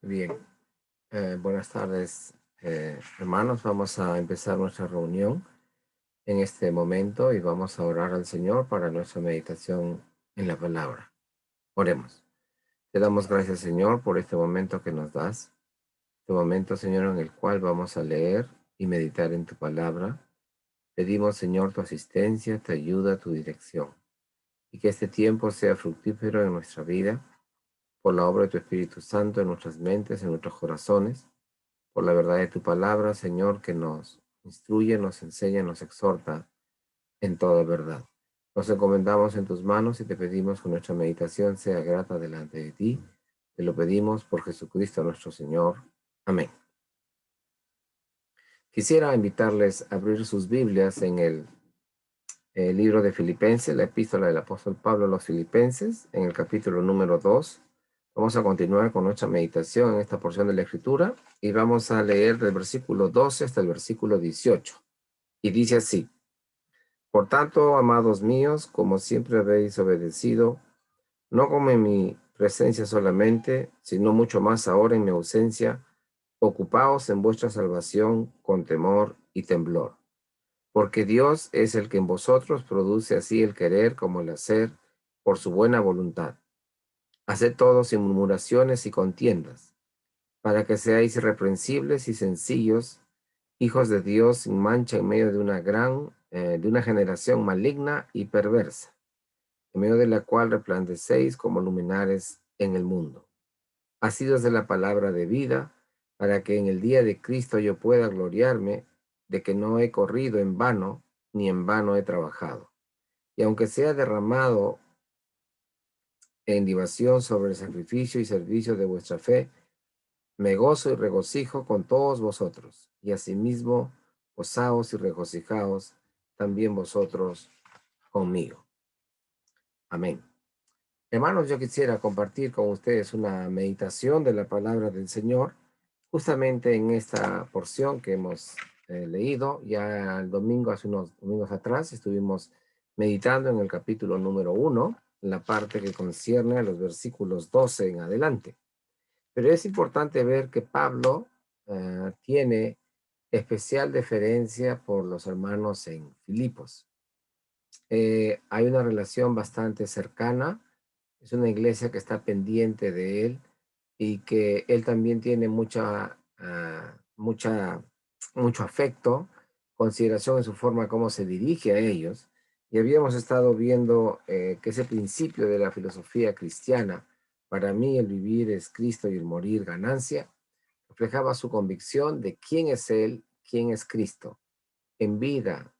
Bien, buenas tardes, hermanos. Vamos a empezar nuestra reunión en este momento y vamos a orar al Señor para nuestra meditación en la palabra. Oremos. Te damos gracias, Señor, por este momento que nos das, este momento, Señor, en el cual vamos a leer y meditar en tu palabra. Pedimos, Señor, tu asistencia, tu ayuda, tu dirección, y que este tiempo sea fructífero en nuestra vida por la obra de tu Espíritu Santo en nuestras mentes, en nuestros corazones, por la verdad de tu palabra, Señor, que nos instruye, nos enseña, nos exhorta en toda verdad. Nos encomendamos en tus manos y te pedimos que nuestra meditación sea grata delante de ti. Te lo pedimos por Jesucristo nuestro Señor. Amén. Quisiera invitarles a abrir sus Biblias en el libro de Filipenses, la epístola del apóstol Pablo a los Filipenses, en el capítulo número 2. Vamos a continuar con nuestra meditación en esta porción de la Escritura y vamos a leer del versículo 12 hasta el versículo 18. Y dice así: Por tanto, amados míos, como siempre habéis obedecido, no como en mi presencia solamente, sino mucho más ahora en mi ausencia, ocupaos en vuestra salvación con temor y temblor. Porque Dios es el que en vosotros produce así el querer como el hacer por su buena voluntad. Haced todo sin murmuraciones y contiendas, para que seáis irreprensibles y sencillos, hijos de Dios sin mancha en medio de de una generación maligna y perversa, en medio de la cual resplandecéis como luminares en el mundo, asidos de la palabra de vida, para que en el día de Cristo yo pueda gloriarme de que no he corrido en vano, ni en vano he trabajado. Y aunque sea derramado en libación sobre el sacrificio y servicio de vuestra fe, me gozo y regocijo con todos vosotros, y asimismo gozaos y regocijaos también vosotros conmigo. Amén. Hermanos, yo quisiera compartir con ustedes una meditación de la palabra del Señor, justamente en esta porción que hemos leído. Ya el domingo, hace unos domingos atrás, estuvimos meditando en el capítulo número 1, la parte que concierne a los versículos 12 en adelante. Pero es importante ver que Pablo tiene especial deferencia por los hermanos en Filipos. Hay una relación bastante cercana, es una iglesia que está pendiente de él y que él también tiene mucho afecto, consideración en su forma como se dirige a ellos. Y habíamos estado viendo que ese principio de la filosofía cristiana, para mí el vivir es Cristo y el morir ganancia, reflejaba su convicción de quién es él, quién es Cristo, en vida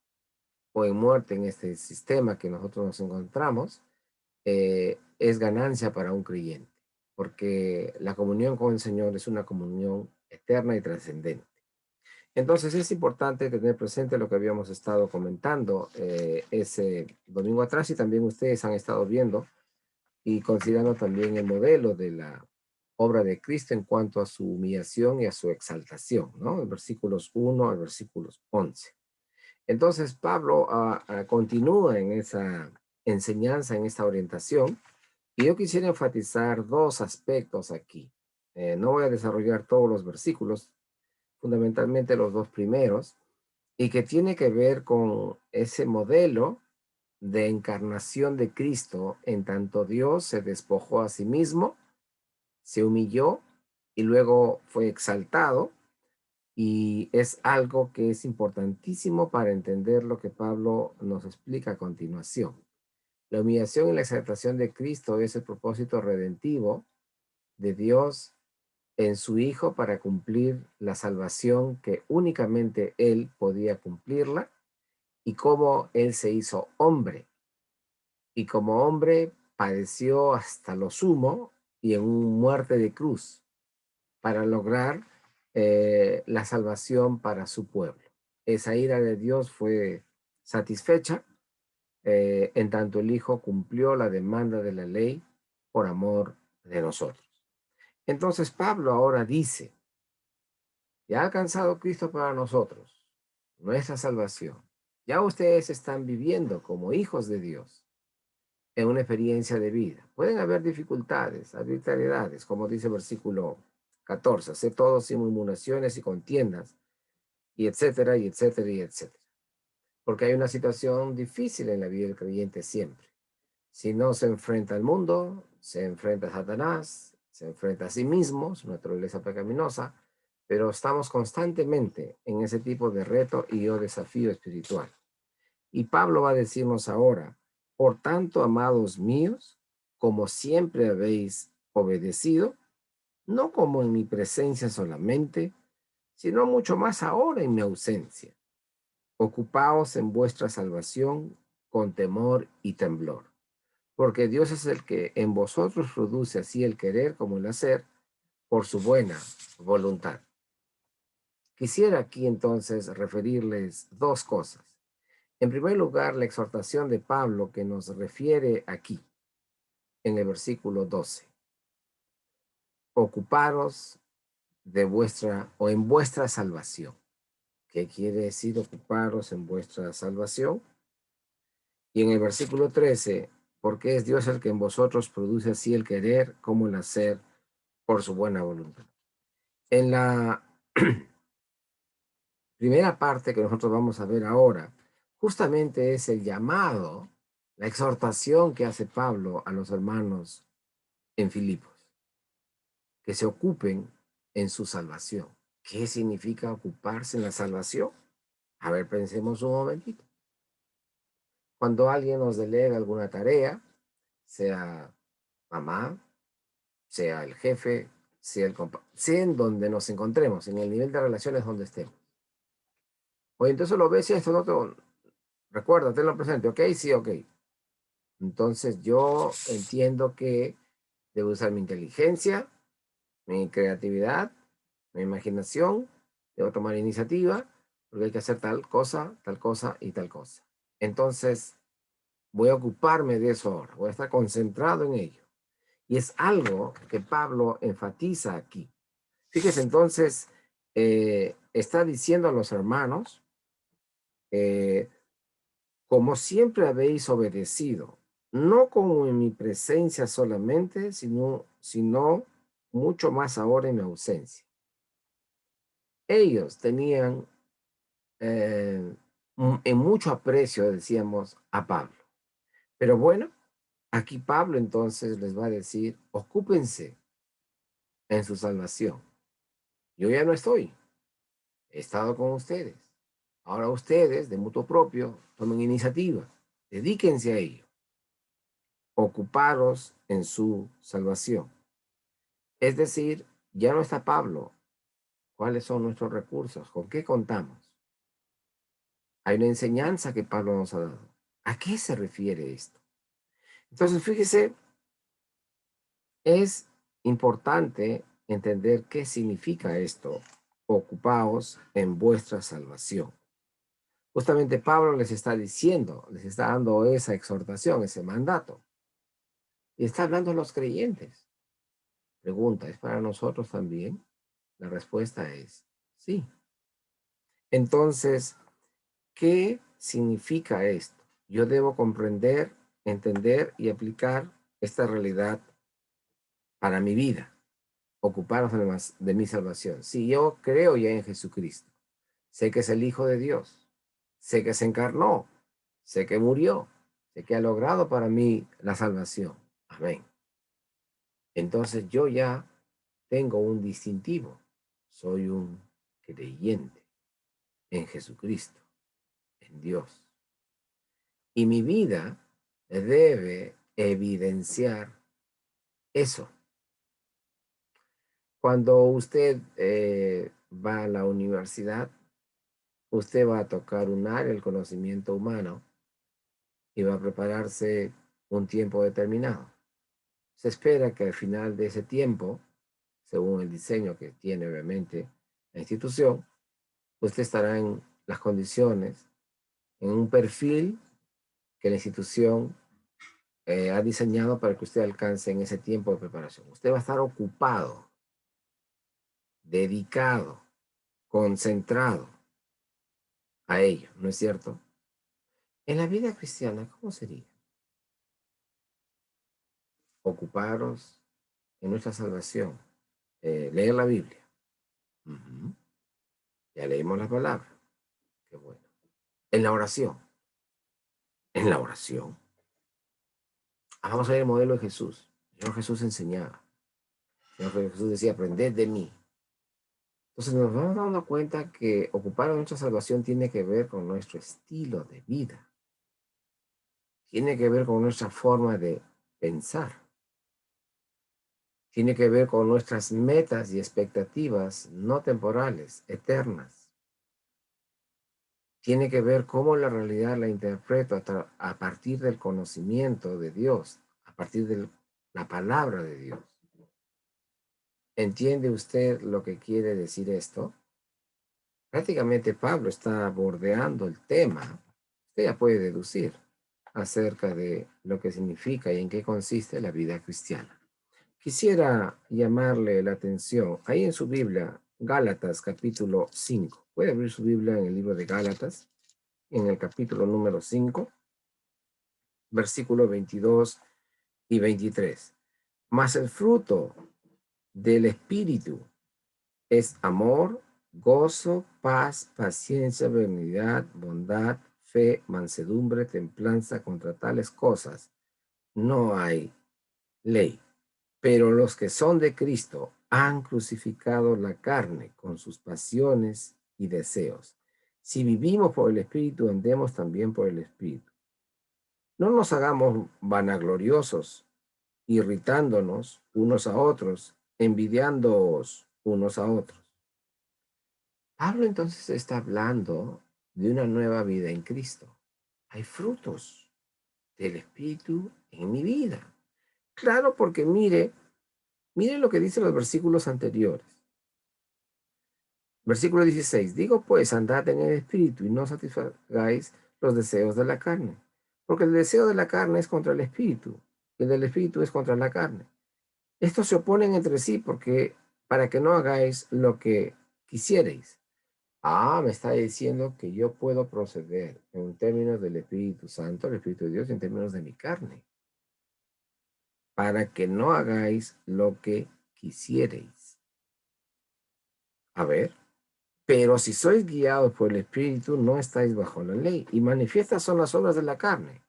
o en muerte en este sistema que nosotros nos encontramos, es ganancia para un creyente, porque la comunión con el Señor es una comunión eterna y trascendente. Entonces es importante tener presente lo que habíamos estado comentando ese domingo atrás, y también ustedes han estado viendo y considerando también el modelo de la obra de Cristo en cuanto a su humillación y a su exaltación, ¿no? En versículos 1 al versículos 11. Entonces Pablo continúa en esa enseñanza, en esta orientación, y yo quisiera enfatizar dos aspectos aquí. No voy a desarrollar todos los versículos, fundamentalmente los dos primeros, y que tiene que ver con ese modelo de encarnación de Cristo, en tanto Dios se despojó a sí mismo, se humilló y luego fue exaltado, y es algo que es importantísimo para entender lo que Pablo nos explica a continuación. La humillación y la exaltación de Cristo es el propósito redentivo de Dios en su Hijo para cumplir la salvación que únicamente Él podía cumplirla, y cómo Él se hizo hombre, y como hombre padeció hasta lo sumo y en muerte de cruz para lograr la salvación para su pueblo. Esa ira de Dios fue satisfecha en tanto el Hijo cumplió la demanda de la ley por amor de nosotros. Entonces Pablo ahora dice: ya ha alcanzado Cristo para nosotros nuestra salvación. Ya ustedes están viviendo como hijos de Dios en una experiencia de vida. Pueden haber dificultades, arbitrariedades, como dice el versículo 14. Haced todo sin murmuraciones y contiendas, y etcétera, y etcétera, y etcétera. Porque hay una situación difícil en la vida del creyente siempre. Si no se enfrenta al mundo, se enfrenta a Satanás, se enfrenta a sí mismo, su naturaleza pecaminosa, pero estamos constantemente en ese tipo de reto y o desafío espiritual. Y Pablo va a decirnos ahora, por tanto, amados míos, como siempre habéis obedecido, no como en mi presencia solamente, sino mucho más ahora en mi ausencia. Ocupaos en vuestra salvación con temor y temblor, porque Dios es el que en vosotros produce así el querer como el hacer por su buena voluntad. Quisiera aquí entonces referirles dos cosas. En primer lugar, la exhortación de Pablo que nos refiere aquí en el versículo 12. Ocuparos de vuestra o en vuestra salvación. ¿Qué quiere decir ocuparos en vuestra salvación? Y en el versículo 13, porque es Dios el que en vosotros produce así el querer como el hacer por su buena voluntad. En la primera parte que nosotros vamos a ver ahora, justamente es el llamado, la exhortación que hace Pablo a los hermanos en Filipos, que se ocupen en su salvación. ¿Qué significa ocuparse en la salvación? A ver, pensemos un momentito. Cuando alguien nos delega alguna tarea, sea mamá, sea el jefe, sea el sea en donde nos encontremos, en el nivel de relaciones donde estemos. Oye, entonces lo ves y esto no te... Recuerda, tenlo presente, ¿ok? Sí, ok. Entonces yo entiendo que debo usar mi inteligencia, mi creatividad, mi imaginación, debo tomar iniciativa, porque hay que hacer tal cosa y tal cosa. Entonces voy a ocuparme de eso ahora, voy a estar concentrado en ello. Y es algo que Pablo enfatiza aquí. Fíjese entonces, está diciendo a los hermanos, eh, como siempre habéis obedecido, no como en mi presencia solamente, sino mucho más ahora en mi ausencia. Ellos tenían en mucho aprecio, decíamos, a Pablo. Pero bueno, aquí Pablo entonces les va a decir, ocúpense en su salvación. Yo ya no estoy, he estado con ustedes. Ahora ustedes, de mutuo propio, tomen iniciativa, dedíquense a ello, ocuparos en su salvación. Es decir, ya no está Pablo. ¿Cuáles son nuestros recursos? ¿Con qué contamos? Hay una enseñanza que Pablo nos ha dado. ¿A qué se refiere esto? Entonces, fíjese, es importante entender qué significa esto. Ocupaos en vuestra salvación. Justamente Pablo les está diciendo, les está dando esa exhortación, ese mandato. Y está hablando a los creyentes. Pregunta, ¿es para nosotros también? La respuesta es sí. Entonces, ¿qué significa esto? Yo debo comprender, entender y aplicar esta realidad para mi vida. Ocuparos de mi salvación. Si yo creo ya en Jesucristo, sé que es el Hijo de Dios, sé que se encarnó, sé que murió, sé que ha logrado para mí la salvación. Amén. Entonces yo ya tengo un distintivo. Soy un creyente en Jesucristo, en Dios. Y mi vida debe evidenciar eso. Cuando usted va a la universidad, usted va a tocar un área del conocimiento humano y va a prepararse un tiempo determinado. Se espera que al final de ese tiempo, según el diseño que tiene obviamente la institución, usted estará en las condiciones, en un perfil que la institución ha diseñado para que usted alcance en ese tiempo de preparación. Usted va a estar ocupado, dedicado, concentrado a ello, ¿no es cierto? En la vida cristiana, ¿cómo sería? Ocuparos en nuestra salvación. leer la Biblia. Ujú. Ya leímos la palabra. Qué bueno. En la oración. En la oración. Vamos a ver el modelo de Jesús. El Señor Jesús enseñaba. El Señor Jesús decía, aprended de mí. Entonces nos vamos dando cuenta que ocupar nuestra salvación tiene que ver con nuestro estilo de vida. Tiene que ver con nuestra forma de pensar. Tiene que ver con nuestras metas y expectativas no temporales, eternas. Tiene que ver cómo la realidad la interpreto a partir del conocimiento de Dios, a partir de la palabra de Dios. ¿Entiende usted lo que quiere decir esto? Prácticamente Pablo está bordeando el tema. Usted ya puede deducir acerca de lo que significa y en qué consiste la vida cristiana. Quisiera llamarle la atención ahí en su Biblia, Gálatas capítulo 5. Puede abrir su Biblia en el libro de Gálatas, en el capítulo número 5, versículos 22 y 23. Mas el fruto del Espíritu es amor, gozo, paz, paciencia, benignidad, bondad, fe, mansedumbre, templanza. Contra tales cosas no hay ley. Pero los que son de Cristo han crucificado la carne con sus pasiones y deseos. Si vivimos por el Espíritu, andemos también por el Espíritu. No nos hagamos vanagloriosos, irritándonos unos a otros, envidiándoos unos a otros. Pablo entonces está hablando de una nueva vida en Cristo. Hay frutos del Espíritu en mi vida. Claro, porque mire lo que dicen los versículos anteriores. Versículo 16. Digo pues, andad en el Espíritu y no satisfagáis los deseos de la carne. Porque el deseo de la carne es contra el Espíritu, y el del Espíritu es contra la carne. Estos se oponen entre sí para que no hagáis lo que quisierais. Me está diciendo que yo puedo proceder en términos del Espíritu Santo, el Espíritu de Dios, en términos de mi carne, para que no hagáis lo que quisierais. A ver, pero si sois guiados por el Espíritu, no estáis bajo la ley. Y manifiestas son las obras de la carne,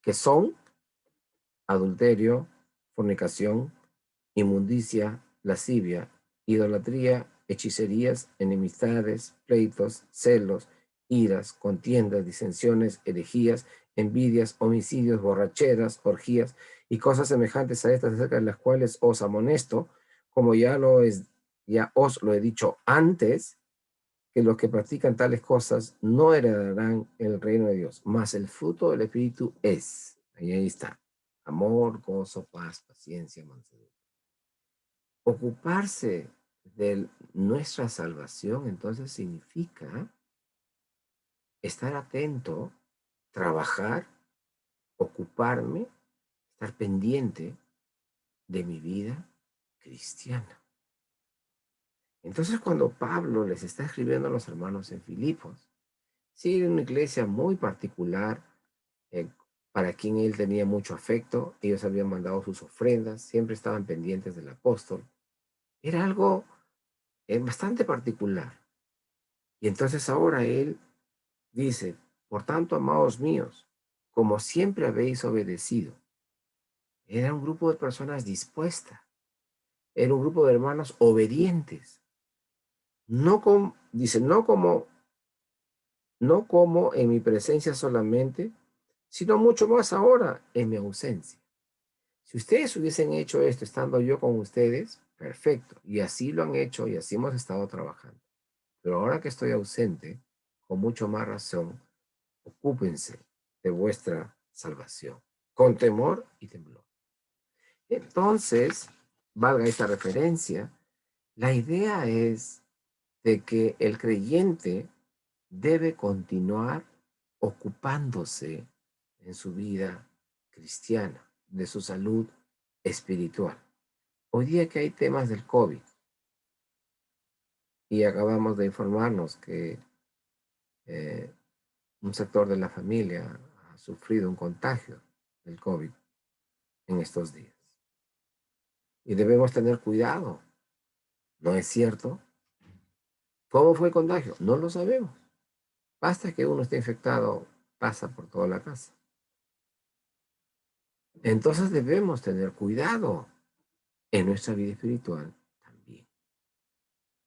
que son adulterio, fornicación, inmundicia, lascivia, idolatría, hechicerías, enemistades, pleitos, celos, iras, contiendas, disensiones, herejías, envidias, homicidios, borracheras, orgías y cosas semejantes a estas, acerca de las cuales os amonesto, como ya os lo he dicho antes, que los que practican tales cosas no heredarán el reino de Dios, mas el fruto del Espíritu es, ahí está, amor, gozo, paz, paciencia, mansedumbre. Ocuparse de nuestra salvación entonces significa estar atento, trabajar, ocuparme, estar pendiente de mi vida cristiana. Entonces cuando Pablo les está escribiendo a los hermanos en Filipos, sí, era una iglesia muy particular, eh, para quien él tenía mucho afecto. Ellos habían mandado sus ofrendas, siempre estaban pendientes del apóstol. Era algo bastante particular. Y entonces ahora él dice, por tanto, amados míos, como siempre habéis obedecido. Era un grupo de personas dispuestas, era un grupo de hermanos obedientes. Dice, no como en mi presencia solamente, sino mucho más ahora en mi ausencia. Si ustedes hubiesen hecho esto estando yo con ustedes, perfecto. Y así lo han hecho y así hemos estado trabajando. Pero ahora que estoy ausente, con mucho más razón, ocúpense de vuestra salvación, con temor y temblor. Entonces, valga esta referencia, la idea es de que el creyente debe continuar ocupándose en su vida cristiana, de su salud espiritual. Hoy día que hay temas del COVID y acabamos de informarnos que eh, un sector de la familia ha sufrido un contagio del COVID en estos días. Y debemos tener cuidado ¿No es cierto? ¿Cómo fue el contagio? No lo sabemos. Basta que uno esté infectado, pasa por toda la casa. Entonces debemos tener cuidado en nuestra vida espiritual también.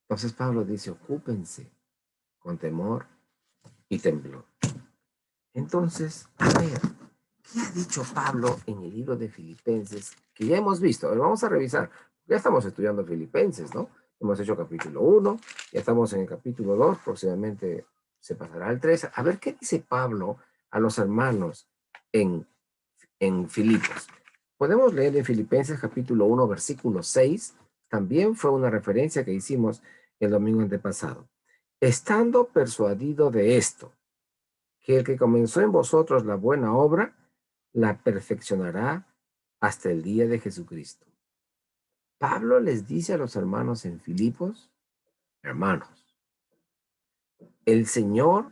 Entonces Pablo dice, ocúpense con temor y temblor. Entonces, a ver, ¿qué ha dicho Pablo en el libro de Filipenses? Que ya hemos visto. A ver, vamos a revisar. Ya estamos estudiando Filipenses, ¿no? Hemos hecho capítulo 1, ya estamos en el capítulo 2, próximamente se pasará al 3. A ver, ¿qué dice Pablo a los hermanos en, en Filipos? Podemos leer en Filipenses capítulo 1, versículo 6. También fue una referencia que hicimos el domingo antepasado. Estando persuadido de esto, que el que comenzó en vosotros la buena obra, la perfeccionará hasta el día de Jesucristo. Pablo les dice a los hermanos en Filipos, hermanos, el Señor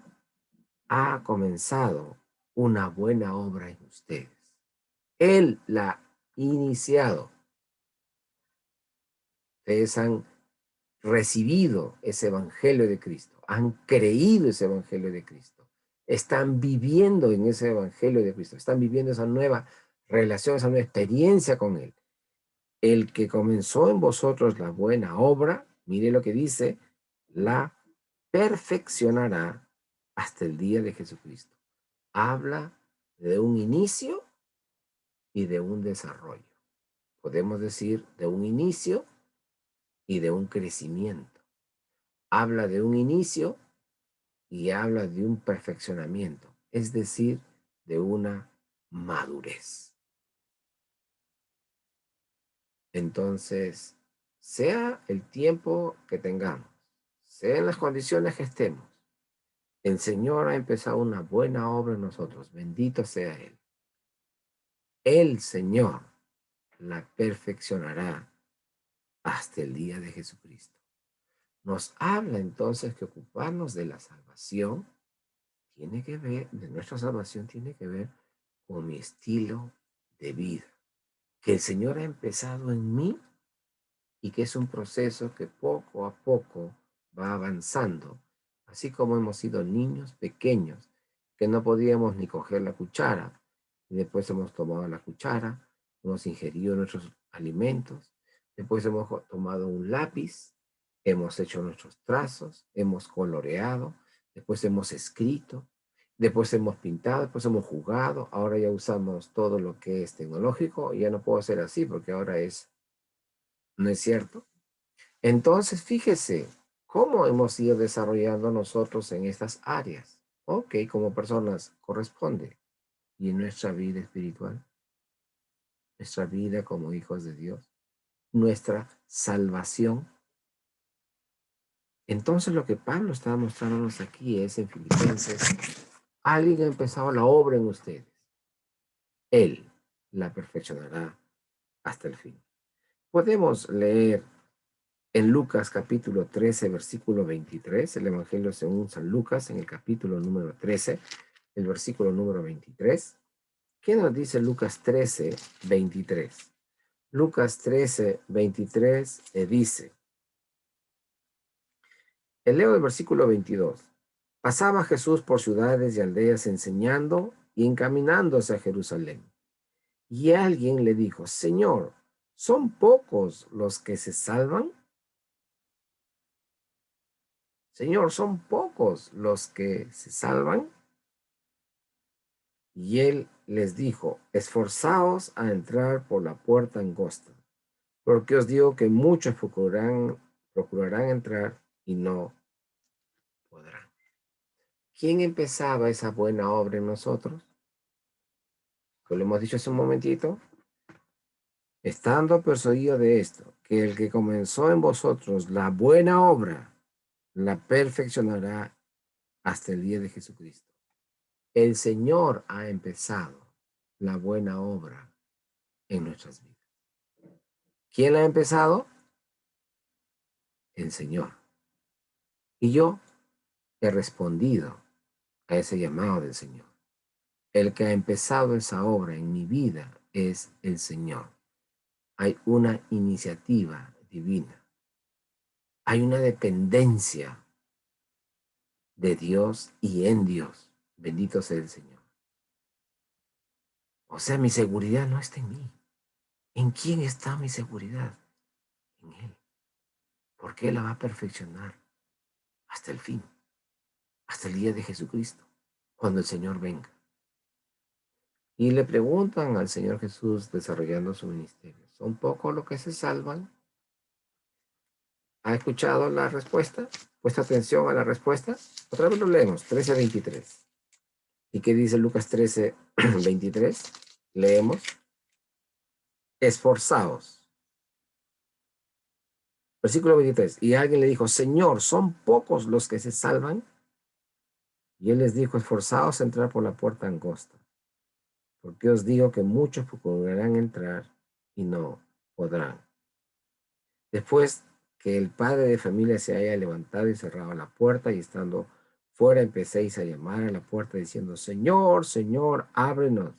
ha comenzado una buena obra en ustedes. Él la ha iniciado. Ustedes han recibido ese evangelio de Cristo, han creído ese evangelio de Cristo, están viviendo en ese evangelio de Cristo, están viviendo esa nueva relación, esa nueva experiencia con Él. El que comenzó en vosotros la buena obra, mire lo que dice, la perfeccionará hasta el día de Jesucristo. Habla de un inicio y de un desarrollo. Podemos decir de un inicio y de un crecimiento. Habla de un inicio y habla de un perfeccionamiento, es decir, de una madurez. Entonces, sea el tiempo que tengamos, sea en las condiciones que estemos, el Señor ha empezado una buena obra en nosotros. Bendito sea Él. El Señor la perfeccionará hasta el día de Jesucristo. Nos habla entonces que ocuparnos de la salvación tiene que ver, de nuestra salvación tiene que ver con mi estilo de vida. Que el Señor ha empezado en mí y que es un proceso que poco a poco va avanzando, así como hemos sido niños pequeños que no podíamos ni coger la cuchara y después hemos tomado la cuchara, hemos ingerido nuestros alimentos, después hemos tomado un lápiz, hemos hecho nuestros trazos, hemos coloreado, después hemos escrito, después hemos pintado, después hemos jugado, ahora ya usamos todo lo que es tecnológico y ya no puedo hacer así porque ahora es, ¿no es cierto? Entonces, fíjese cómo hemos ido desarrollando nosotros en estas áreas. Ok, como personas corresponde. Y en nuestra vida espiritual, nuestra vida como hijos de Dios, nuestra salvación. Entonces, lo que Pablo está mostrándonos aquí es en Filipenses, alguien ha empezado la obra en ustedes. Él la perfeccionará hasta el fin. Podemos leer en Lucas capítulo 13, versículo 23, el Evangelio según San Lucas, en el capítulo número 13, el versículo número 23. ¿Qué nos dice Lucas 13, 23? Lucas 13, 23 dice, leo el versículo 22. Pasaba Jesús por ciudades y aldeas enseñando y encaminándose a Jerusalén. Y alguien le dijo, Señor, ¿son pocos los que se salvan? Señor, ¿son pocos los que se salvan? Y él les dijo, esforzaos a entrar por la puerta angosta, porque os digo que muchos procurarán entrar y no podrán. ¿Quién empezaba esa buena obra en nosotros? Que lo hemos dicho hace un momentito. Estando persuadido de esto, que el que comenzó en vosotros la buena obra, la perfeccionará hasta el día de Jesucristo. El Señor ha empezado la buena obra en nuestras vidas. ¿Quién la ha empezado? El Señor. Y yo he respondido a ese llamado del Señor. El que ha empezado esa obra en mi vida es el Señor. Hay una iniciativa divina. Hay una dependencia de Dios y en Dios. Bendito sea el Señor. O sea, mi seguridad no está en mí. ¿En quién está mi seguridad? En Él. Porque Él la va a perfeccionar hasta el fin, hasta el día de Jesucristo, cuando el Señor venga. Y le preguntan al Señor Jesús desarrollando su ministerio, ¿son pocos los que se salvan? ¿Ha escuchado la respuesta? ¿Puesta atención a la respuesta? Otra vez lo leemos, 13:23. ¿Y qué dice Lucas 13:23? Leemos, esforzaos. Versículo 23. Y alguien le dijo, Señor, ¿son pocos los que se salvan? Y él les dijo, esforzaos a entrar por la puerta angosta, porque os digo que muchos procurarán entrar y no podrán. Después que el padre de familia se haya levantado y cerrado la puerta, y estando fuera empecéis a llamar a la puerta diciendo, Señor, Señor, ábrenos.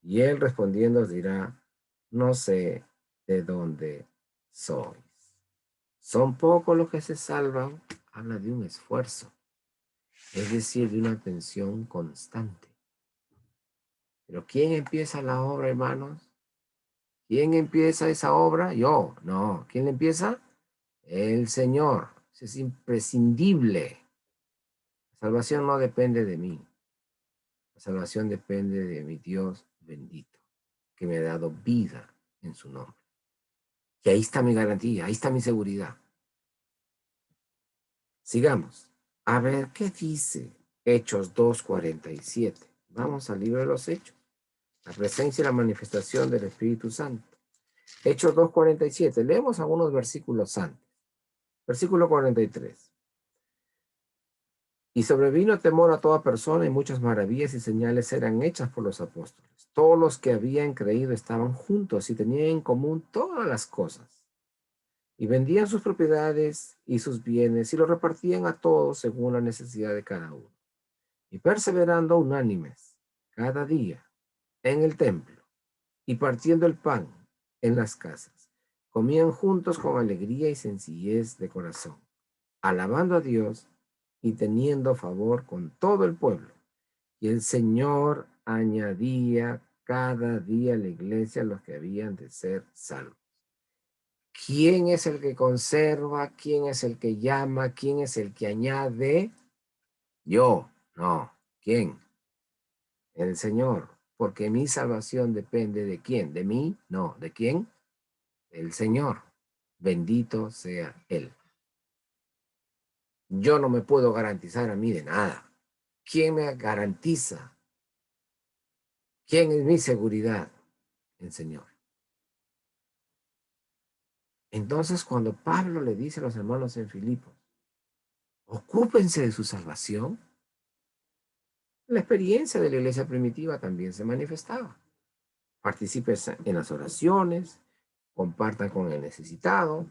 Y él respondiendo os dirá, no sé de dónde sois. Son pocos los que se salvan. Habla de un esfuerzo, es decir, de una atención constante. Pero ¿quién empieza la obra, hermanos? ¿Quién empieza esa obra? Yo. No. ¿Quién la empieza? El Señor. Eso es imprescindible. La salvación no depende de mí. La salvación depende de mi Dios bendito, que me ha dado vida en su nombre. Y ahí está mi garantía, ahí está mi seguridad. Sigamos. A ver, ¿qué dice Hechos 2:47? Vamos al libro de los Hechos. La presencia y la manifestación del Espíritu Santo. Hechos 2:47. Leemos algunos versículos antes. Versículo 43. Y sobrevino temor a toda persona y muchas maravillas y señales eran hechas por los apóstoles. Todos los que habían creído estaban juntos y tenían en común todas las cosas. Y vendían sus propiedades y sus bienes y los repartían a todos según la necesidad de cada uno. Y perseverando unánimes cada día en el templo y partiendo el pan en las casas, comían juntos con alegría y sencillez de corazón, alabando a Dios y teniendo favor con todo el pueblo. Y el Señor añadía cada día a la iglesia a los que habían de ser salvos. ¿Quién es el que conserva? ¿Quién es el que llama? ¿Quién es el que añade? Yo. No. ¿Quién? El Señor. Porque mi salvación depende de quién. ¿De mí? No. ¿De quién? El Señor. Bendito sea Él. Yo no me puedo garantizar a mí de nada. ¿Quién me garantiza? ¿Quién es mi seguridad? El Señor. Entonces, cuando Pablo le dice a los hermanos en Filipos, ocúpense de su salvación, la experiencia de la iglesia primitiva también se manifestaba. Participen en las oraciones, compartan con el necesitado,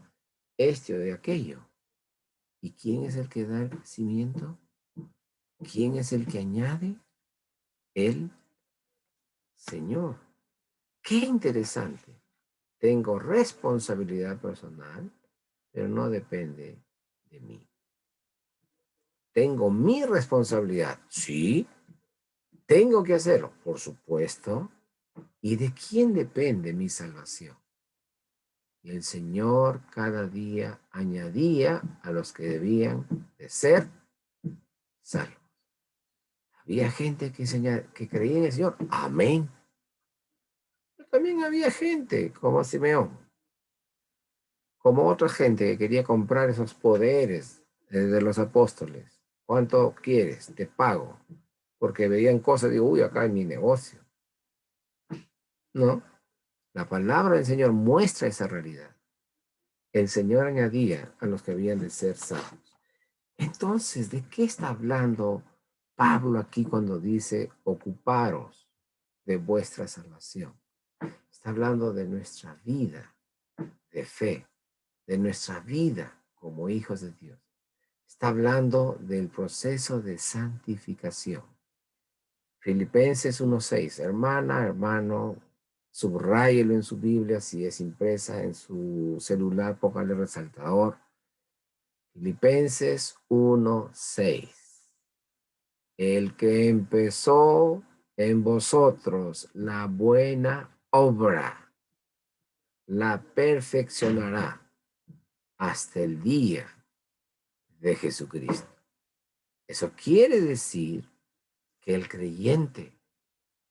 este o de aquello. ¿Y quién es el que da el crecimiento? ¿Quién es el que añade? El Señor. Qué interesante. Tengo responsabilidad personal, pero no depende de mí. Tengo mi responsabilidad, sí. Tengo que hacerlo, por supuesto. ¿Y de quién depende mi salvación? Y el Señor cada día añadía a los que debían de ser salvos. Había gente que creía en el Señor. Amén. Pero también había gente como Simeón, como otra gente que quería comprar esos poderes de los apóstoles. ¿Cuánto quieres? Te pago. Porque veían cosas y digo, uy, acá en mi negocio. No, la palabra del Señor muestra esa realidad. El Señor añadía a los que habían de ser salvos. Entonces, ¿de qué está hablando Pablo aquí cuando dice ocuparos de vuestra salvación? Está hablando de nuestra vida de fe, de nuestra vida como hijos de Dios. Está hablando del proceso de santificación. Filipenses 1:6, hermana, hermano, subráyelo en su Biblia, si es impresa en su celular, póngale resaltador. Filipenses 1:6. El que empezó en vosotros la buena obra, la perfeccionará hasta el día de Jesucristo. Eso quiere decir que el creyente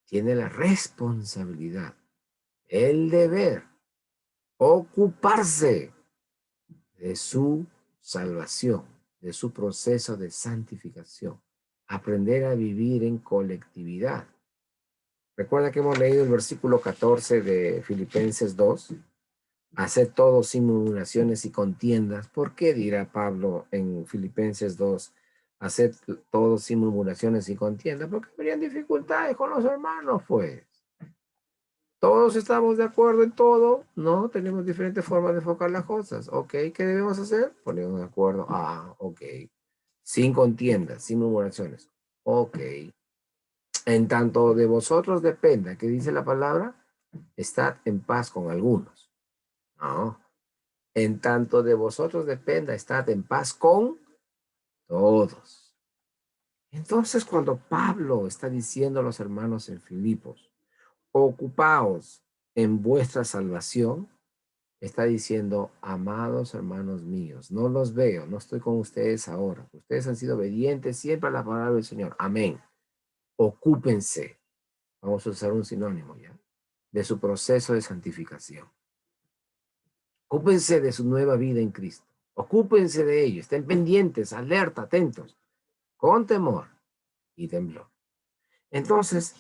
tiene la responsabilidad, el deber, ocuparse de su salvación, de su proceso de santificación, aprender a vivir en colectividad. Recuerda que hemos leído el versículo 14 de Filipenses 2. Haced todo sin murmuraciones y contiendas. ¿Por qué dirá Pablo en Filipenses 2? Haced todo sin murmuraciones y contiendas. Porque habrían dificultades con los hermanos, pues. Todos estamos de acuerdo en todo, ¿no? Tenemos diferentes formas de enfocar las cosas. ¿Ok? ¿Qué debemos hacer? Ponernos de acuerdo. Ah, ok. Sin contiendas, sin murmuraciones. Ok. En tanto de vosotros dependa, ¿qué dice la palabra? Estad en paz con algunos. No. En tanto de vosotros dependa, estad en paz con todos. Entonces, cuando Pablo está diciendo a los hermanos en Filipos, ocupaos en vuestra salvación, está diciendo, amados hermanos míos, no los veo, no estoy con ustedes ahora. Ustedes han sido obedientes siempre a la palabra del Señor. Amén. Ocúpense, vamos a usar un sinónimo ya, de su proceso de santificación. Ocúpense de su nueva vida en Cristo. Ocúpense de ello. Estén pendientes, alerta, atentos, con temor y temblor. Entonces,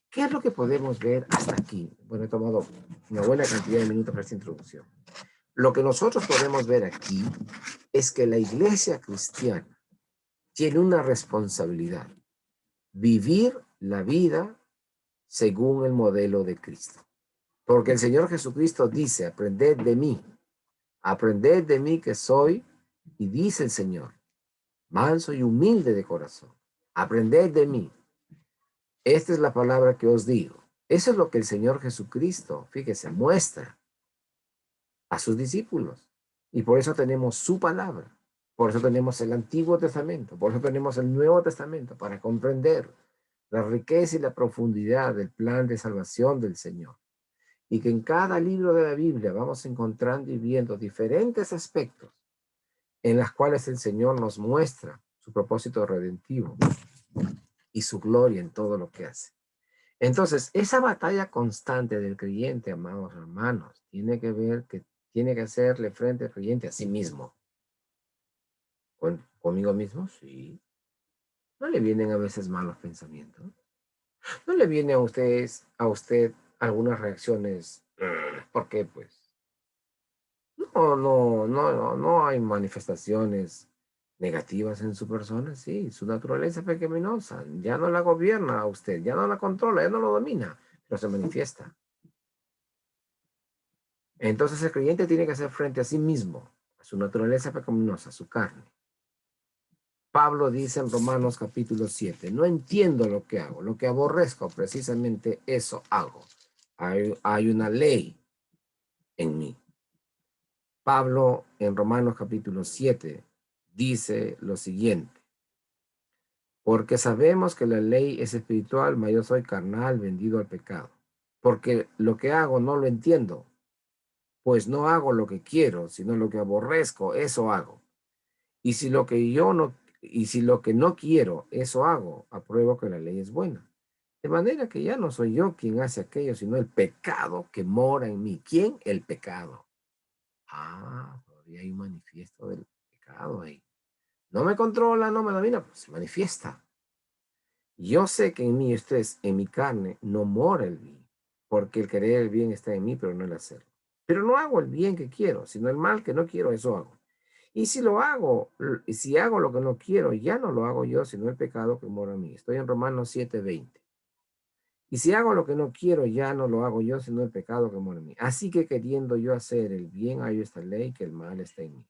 ¿qué es lo que podemos ver hasta aquí? Bueno, he tomado una buena cantidad de minutos para esta introducción. Lo que nosotros podemos ver aquí es que la iglesia cristiana tiene una responsabilidad: vivir la vida según el modelo de Cristo. Porque el Señor Jesucristo dice, aprended de mí que soy, y dice el Señor, manso y humilde de corazón. Aprended de mí. Esta es la palabra que os digo. Eso es lo que el Señor Jesucristo, fíjese, muestra a sus discípulos. Y por eso tenemos su palabra. Por eso tenemos el Antiguo Testamento. Por eso tenemos el Nuevo Testamento, para comprender la riqueza y la profundidad del plan de salvación del Señor. Y que en cada libro de la Biblia vamos encontrando y viendo diferentes aspectos en las cuales el Señor nos muestra su propósito redentivo y su gloria en todo lo que hace. Entonces, esa batalla constante del creyente, amados hermanos, tiene que ver que tiene que hacerle frente al creyente a sí mismo. ¿Conmigo mismo? Sí. ¿No le vienen a veces malos pensamientos? ¿No le viene a usted algunas reacciones? ¿Por qué, pues? No hay manifestaciones negativas en su persona, sí, su naturaleza pecaminosa ya no la gobierna a usted, ya no la controla, ya no lo domina, pero se manifiesta. Entonces el creyente tiene que hacer frente a sí mismo, a su naturaleza pecaminosa, a su carne. Pablo dice en Romanos capítulo 7, no entiendo lo que hago, lo que aborrezco, precisamente eso hago. Hay una ley en mí. Pablo en Romanos capítulo 7 dice lo siguiente: porque sabemos que la ley es espiritual, mas yo soy carnal, vendido al pecado. Porque lo que hago no lo entiendo, pues no hago lo que quiero, sino lo que aborrezco, eso hago. Y si lo que yo no, y si lo que no quiero, eso hago, apruebo que la ley es buena. De manera que ya no soy yo quien hace aquello, sino el pecado que mora en mí. ¿Quién? El pecado. Ah, todavía hay un manifiesto del pecado ahí. No me controla, no me domina, pues se manifiesta. Yo sé que en mí, esto es, en mi carne, no mora el bien, porque el querer el bien está en mí, pero no el hacerlo. Pero no hago el bien que quiero, sino el mal que no quiero, eso hago. Y si lo hago, si hago lo que no quiero, ya no lo hago yo, sino el pecado que mora en mí. Estoy en Romanos 7:20. Y si hago lo que no quiero, ya no lo hago yo, sino el pecado que mora en mí. Así que queriendo yo hacer el bien, hay esta ley, que el mal está en mí.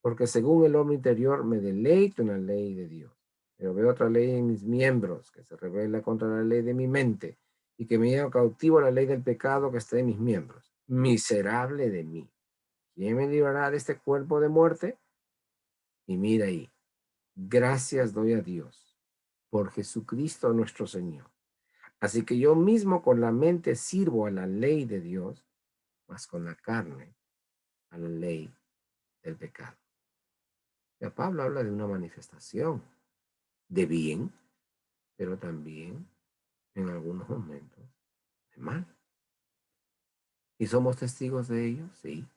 Porque según el hombre interior me deleito en la ley de Dios. Pero veo otra ley en mis miembros, que se revela contra la ley de mi mente, y que me lleva cautivo a la ley del pecado que está en mis miembros. Miserable de mí. ¿Quién me librará de este cuerpo de muerte? Y mira ahí, gracias doy a Dios por Jesucristo nuestro Señor. Así que yo mismo con la mente sirvo a la ley de Dios, mas con la carne a la ley del pecado. Ya Pablo habla de una manifestación de bien, pero también en algunos momentos de mal. ¿Y somos testigos de ello? Sí.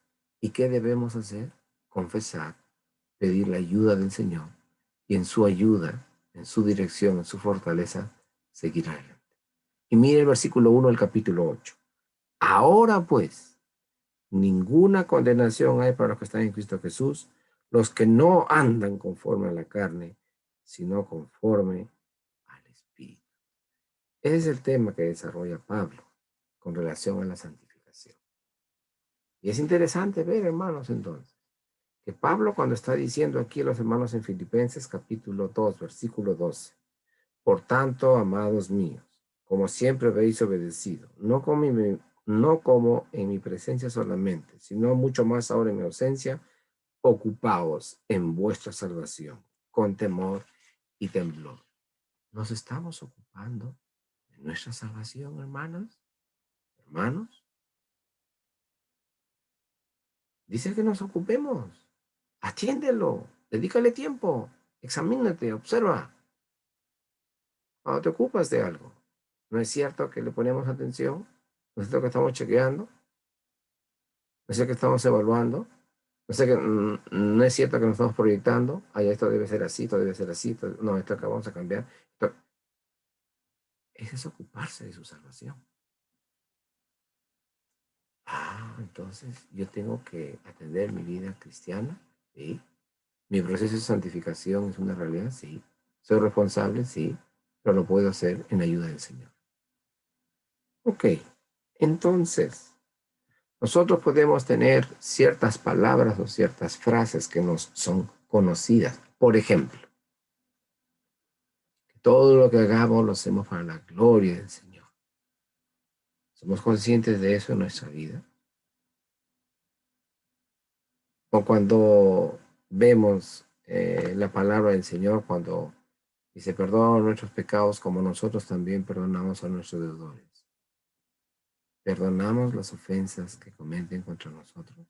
¿Y qué debemos hacer? Confesar, pedir la ayuda del Señor y en su ayuda, en su dirección, en su fortaleza, seguir adelante. Y mire el versículo 1 del capítulo 8. Ahora pues, ninguna condenación hay para los que están en Cristo Jesús, los que no andan conforme a la carne, sino conforme al Espíritu. Ese es el tema que desarrolla Pablo con relación a la santificación. Y es interesante ver, hermanos, entonces, que Pablo cuando está diciendo aquí a los hermanos en Filipenses capítulo 2, versículo 12, por tanto, amados míos, como siempre habéis obedecido, no como en mi presencia solamente, sino mucho más ahora en mi ausencia, ocupaos en vuestra salvación, con temor y temblor. ¿Nos estamos ocupando de nuestra salvación, hermanas? Hermanos, dice que nos ocupemos. Atiéndelo, dedícale tiempo, examínate, observa. Cuando te ocupas de algo, ¿no es cierto que le ponemos atención? ¿No es cierto que estamos chequeando? ¿No es cierto que estamos evaluando? ¿No es cierto que nos estamos proyectando? Ay, esto debe ser así, esto debe ser así, no, esto acá vamos a cambiar. Ese es ocuparse de su salvación. Entonces yo tengo que atender mi vida cristiana, ¿sí? Mi proceso de santificación es una realidad, sí. Soy responsable, sí, pero lo puedo hacer en ayuda del Señor. Ok, entonces, nosotros podemos tener ciertas palabras o ciertas frases que nos son conocidas. Por ejemplo, todo lo que hagamos lo hacemos para la gloria del Señor. ¿Somos conscientes de eso en nuestra vida? O cuando vemos la palabra del Señor, cuando dice, perdona nuestros pecados como nosotros también perdonamos a nuestros deudores. Perdonamos las ofensas que cometen contra nosotros,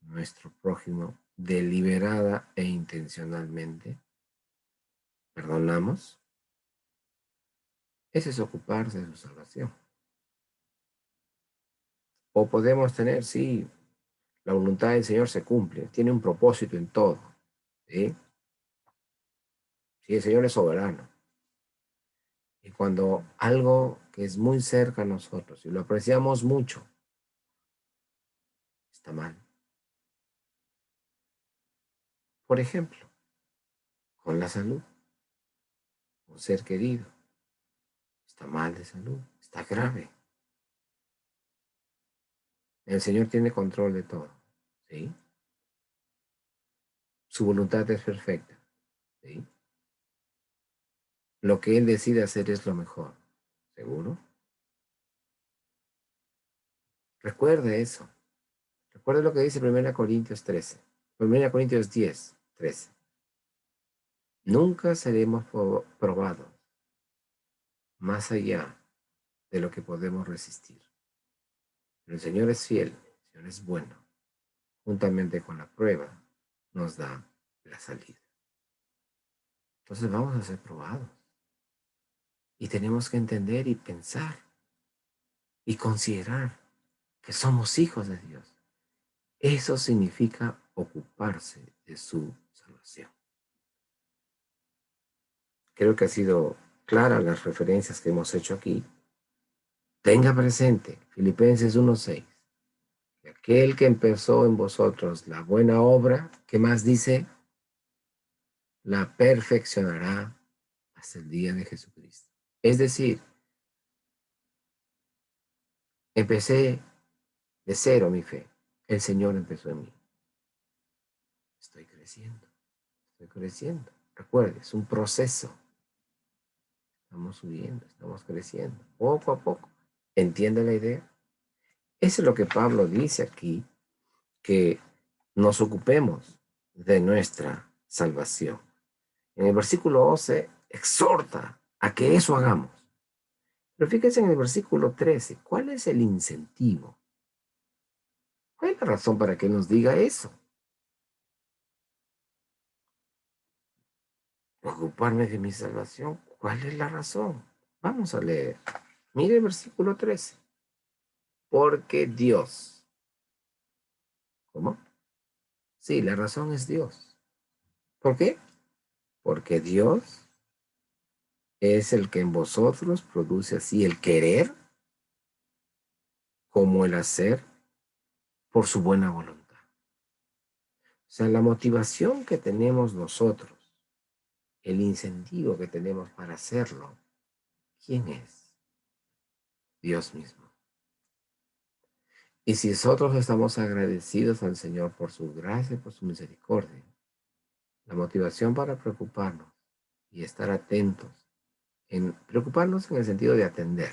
nuestro prójimo, deliberada e intencionalmente. ¿Perdonamos? Ese es ocuparse de su salvación. O podemos tener, sí, la voluntad del Señor se cumple, tiene un propósito en todo, ¿sí? Sí, el Señor es soberano. Y cuando algo que es muy cerca a nosotros y lo apreciamos mucho, está mal. Por ejemplo, con la salud, un ser querido está mal de salud, está grave. El Señor tiene control de todo, ¿sí? Su voluntad es perfecta, ¿sí? Lo que Él decide hacer es lo mejor, ¿seguro? Recuerde eso. Recuerde lo que dice 1 Corintios 13. 1 Corintios 10, 13. Nunca seremos probados más allá de lo que podemos resistir. Pero el Señor es fiel, el Señor es bueno. Juntamente con la prueba nos da la salida. Entonces vamos a ser probados. Y tenemos que entender y pensar y considerar que somos hijos de Dios. Eso significa ocuparse de su salvación. Creo que ha sido clara las referencias que hemos hecho aquí. Tenga presente Filipenses 1:6. Aquel que empezó en vosotros la buena obra, ¿qué más dice? La perfeccionará hasta el día de Jesucristo. Es decir, empecé de cero mi fe. El Señor empezó en mí. Estoy creciendo, estoy creciendo. Recuerde, es un proceso. Estamos subiendo, estamos creciendo, poco a poco. ¿Entiende la idea? Eso es lo que Pablo dice aquí, que nos ocupemos de nuestra salvación. En el versículo 11 exhorta a que eso hagamos. Pero fíjense en el versículo 13, ¿cuál es el incentivo? ¿Cuál es la razón para que nos diga eso? Ocuparme de mi salvación. ¿Cuál es la razón? Vamos a leer. Mire el versículo 13. Porque Dios. ¿Cómo? Sí, la razón es Dios. ¿Por qué? Porque Dios es el que en vosotros produce así el querer como el hacer por su buena voluntad. O sea, la motivación que tenemos nosotros, el incentivo que tenemos para hacerlo, ¿quién es? Dios mismo. Y si nosotros estamos agradecidos al Señor por su gracia, por su misericordia, la motivación para preocuparnos y estar atentos, en preocuparnos en el sentido de atender,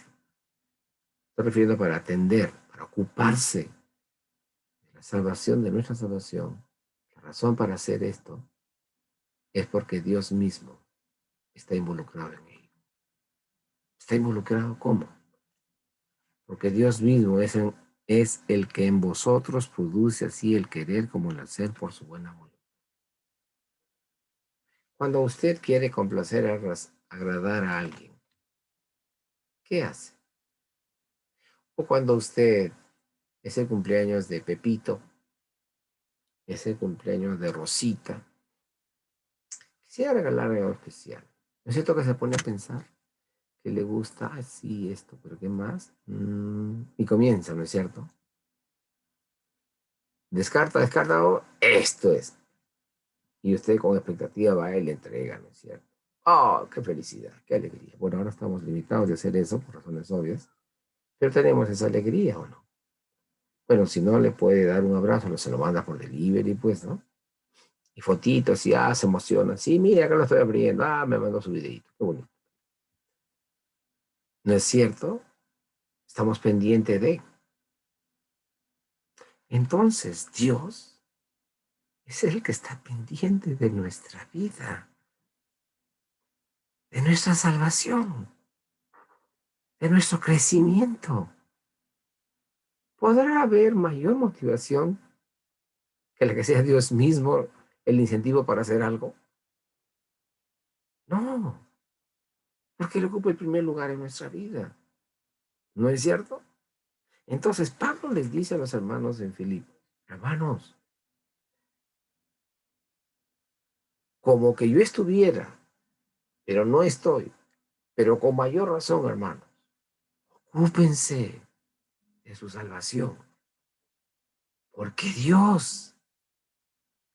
estoy refiriendo para atender, para ocuparse de la salvación, de nuestra salvación, la razón para hacer esto es porque Dios mismo está involucrado en ello. ¿Está involucrado cómo? Porque Dios mismo es el que en vosotros produce así el querer como el hacer por su buena voluntad. Cuando usted quiere complacer, agradar a alguien, ¿qué hace? O cuando usted es el cumpleaños de Pepito, es el cumpleaños de Rosita, quisiera regalarle algo especial. ¿No es cierto que se pone a pensar que le gusta así esto, pero qué más? Y comienza, ¿no es cierto? Descarta, oh, esto es. Y usted con expectativa va y le entrega, ¿no es cierto? ¡Oh, qué felicidad, qué alegría! Bueno, ahora estamos limitados de hacer eso por razones obvias, pero tenemos esa alegría, ¿o no? Bueno, si no le puede dar un abrazo, no se lo manda por delivery, pues, ¿no? Y fotitos, y se emociona. Sí, mira, acá lo estoy abriendo. Me mandó su videito. Qué bonito. ¿No es cierto? Estamos pendientes de. Entonces, Dios es el que está pendiente de nuestra vida, de nuestra salvación, de nuestro crecimiento. ¿Podrá haber mayor motivación que la que sea Dios mismo el incentivo para hacer algo? No, porque Él ocupa el primer lugar en nuestra vida. ¿No es cierto? Entonces Pablo les dice a los hermanos en Filipo, hermanos, como que yo estuviera, pero no estoy, pero con mayor razón, hermanos, ocúpense de su salvación, porque Dios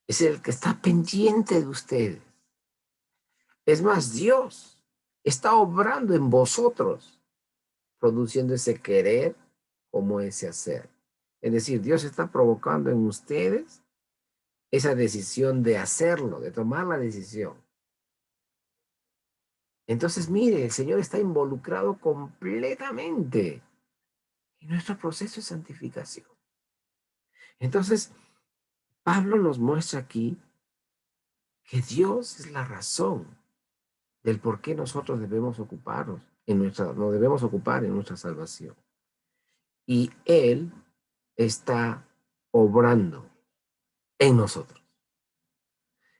es el que está pendiente de ustedes. Es más, Dios está obrando en vosotros, produciendo ese querer como ese hacer. Es decir, Dios está provocando en ustedes esa decisión de hacerlo, de tomar la decisión. Entonces, mire, el Señor está involucrado completamente en nuestro proceso de santificación. Entonces, Pablo nos muestra aquí que Dios es la razón del por qué nosotros debemos ocuparnos nos debemos ocupar en nuestra salvación. Y Él está obrando en nosotros.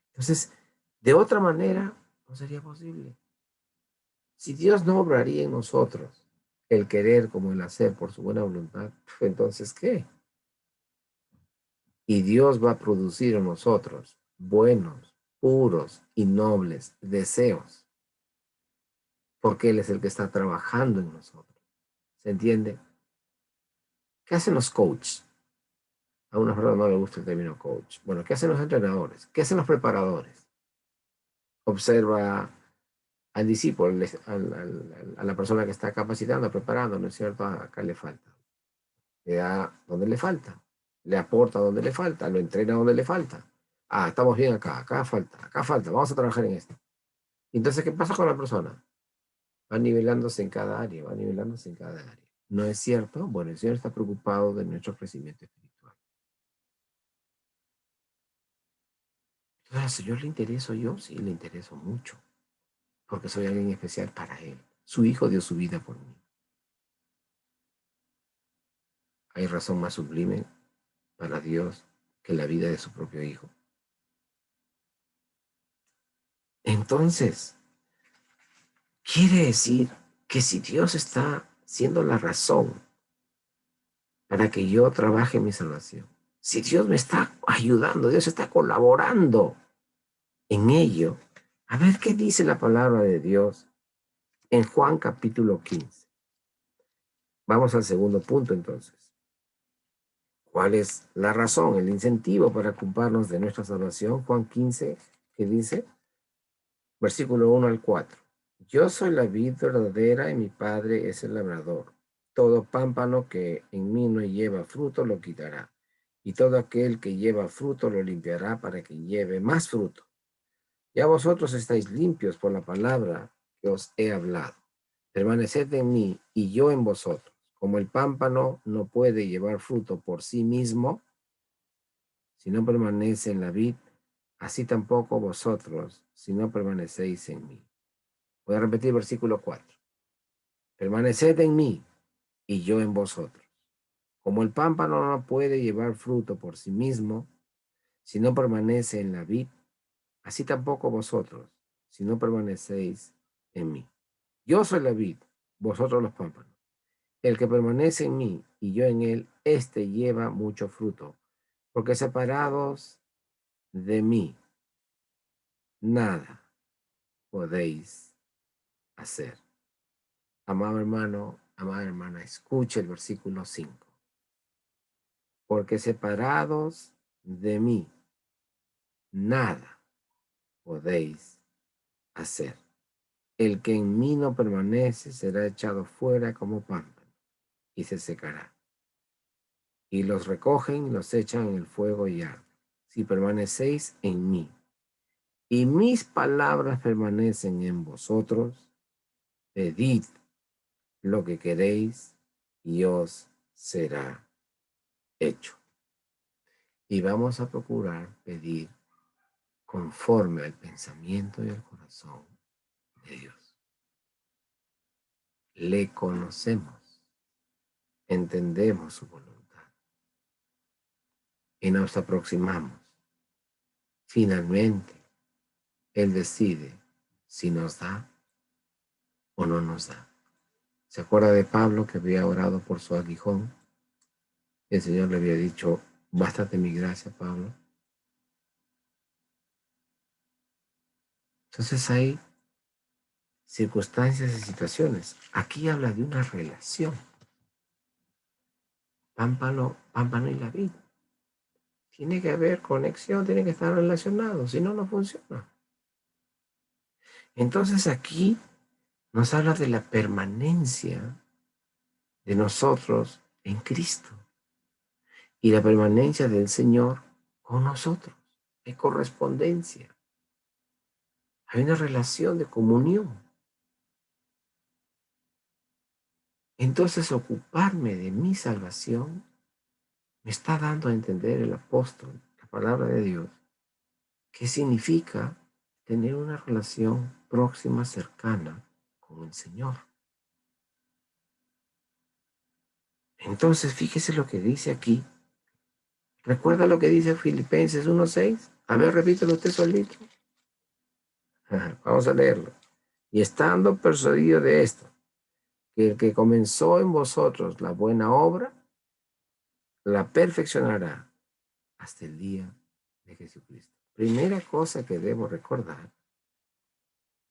Entonces, de otra manera, no sería posible. Si Dios no obraría en nosotros el querer como el hacer por su buena voluntad, entonces, ¿qué? Y Dios va a producir en nosotros buenos, puros y nobles deseos, porque Él es el que está trabajando en nosotros. ¿Se entiende? ¿Qué hacen los coaches? A unas personas no les gusta el término coach. Bueno, ¿qué hacen los entrenadores? ¿Qué hacen los preparadores? Observa al discípulo, a la persona que está capacitando, preparando, ¿no es cierto? Acá le falta. Le da donde le falta. Le aporta donde le falta. Lo entrena donde le falta. Estamos bien acá. Acá falta. Vamos a trabajar en esto. Entonces, ¿qué pasa con la persona? Va nivelándose en cada área, va nivelándose en cada área. ¿No es cierto? Bueno, el Señor está preocupado de nuestro crecimiento espiritual. ¿al Señor le intereso yo? Sí, le intereso mucho, porque soy alguien especial para Él. Su Hijo dio su vida por mí. ¿Hay razón más sublime para Dios que la vida de su propio Hijo? Entonces, quiere decir que si Dios está siendo la razón para que yo trabaje mi salvación, si Dios me está ayudando, Dios está colaborando en ello, a ver qué dice la palabra de Dios en Juan capítulo 15. Vamos al segundo punto entonces. ¿Cuál es la razón, el incentivo para ocuparnos de nuestra salvación? Juan 15, que dice, versículo 1 al 4. Yo soy la vid verdadera y mi Padre es el labrador. Todo pámpano que en mí no lleva fruto lo quitará, y todo aquel que lleva fruto lo limpiará para que lleve más fruto. Ya vosotros estáis limpios por la palabra que os he hablado. Permaneced en mí y yo en vosotros. Como el pámpano no puede llevar fruto por sí mismo, si no permanece en la vid, así tampoco vosotros, si no permanecéis en mí. Voy a repetir versículo 4. Permaneced en mí y yo en vosotros. Como el pámpano no puede llevar fruto por sí mismo, si no permanece en la vid, así tampoco vosotros, si no permanecéis en mí. Yo soy la vid, vosotros los pámpanos. El que permanece en mí y yo en él, éste lleva mucho fruto, porque separados de mí, nada podéis hacer. Amado hermano, amada hermana, escuche el versículo 5. Porque separados de mí, nada podéis hacer. El que en mí no permanece será echado fuera como pámpano y se secará. Y los recogen y los echan en el fuego y arden. Si permanecéis en mí y mis palabras permanecen en vosotros, pedid lo que queréis y os será hecho. Y vamos a procurar pedir conforme al pensamiento y al corazón de Dios. Le conocemos, entendemos su voluntad y nos aproximamos. Finalmente, Él decide si nos da o no nos da. ¿Se acuerda de Pablo que había orado por su aguijón? El Señor le había dicho, bástate mi gracia, Pablo. Entonces hay circunstancias y situaciones. Aquí habla de una relación. Pámpano y la vid. Tiene que haber conexión, tiene que estar relacionado, si no, no funciona. Entonces aquí nos habla de la permanencia de nosotros en Cristo y la permanencia del Señor con nosotros. Hay correspondencia, hay una relación de comunión. Entonces ocuparme de mi salvación me está dando a entender el apóstol, la palabra de Dios, qué significa tener una relación próxima, cercana con el Señor. Entonces, fíjese lo que dice aquí. ¿Recuerda lo que dice Filipenses 1:6? A ver, repítelo usted solito. Vamos a leerlo. Y estando persuadido de esto, que el que comenzó en vosotros la buena obra, la perfeccionará hasta el día de Jesucristo. Primera cosa que debo recordar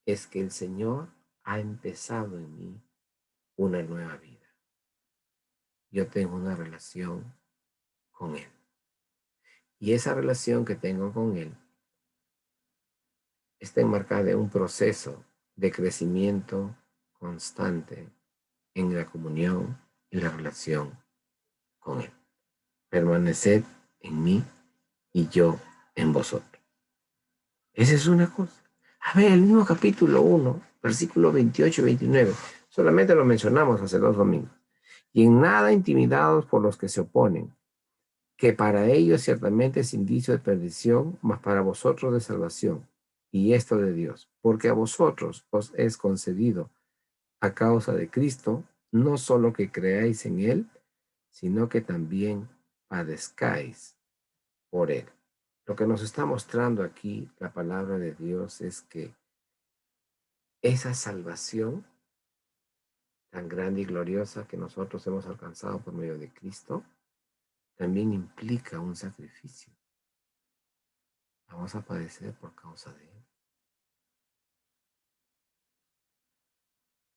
es que el Señor ha empezado en mí una nueva vida. Yo tengo una relación con Él. Y esa relación que tengo con Él está enmarcada en un proceso de crecimiento constante en la comunión y la relación con Él. Permaneced en mí y yo en vosotros. Esa es una cosa. A ver, el mismo capítulo 1, versículos 28 y 29. Solamente lo mencionamos hace 2 domingos. Y en nada intimidados por los que se oponen, que para ellos ciertamente es indicio de perdición, mas para vosotros de salvación, y esto de Dios, porque a vosotros os es concedido a causa de Cristo, no solo que creáis en Él, sino que también padezcáis por Él. Lo que nos está mostrando aquí la palabra de Dios es que esa salvación tan grande y gloriosa que nosotros hemos alcanzado por medio de Cristo, también implica un sacrificio. Vamos a padecer por causa de Él.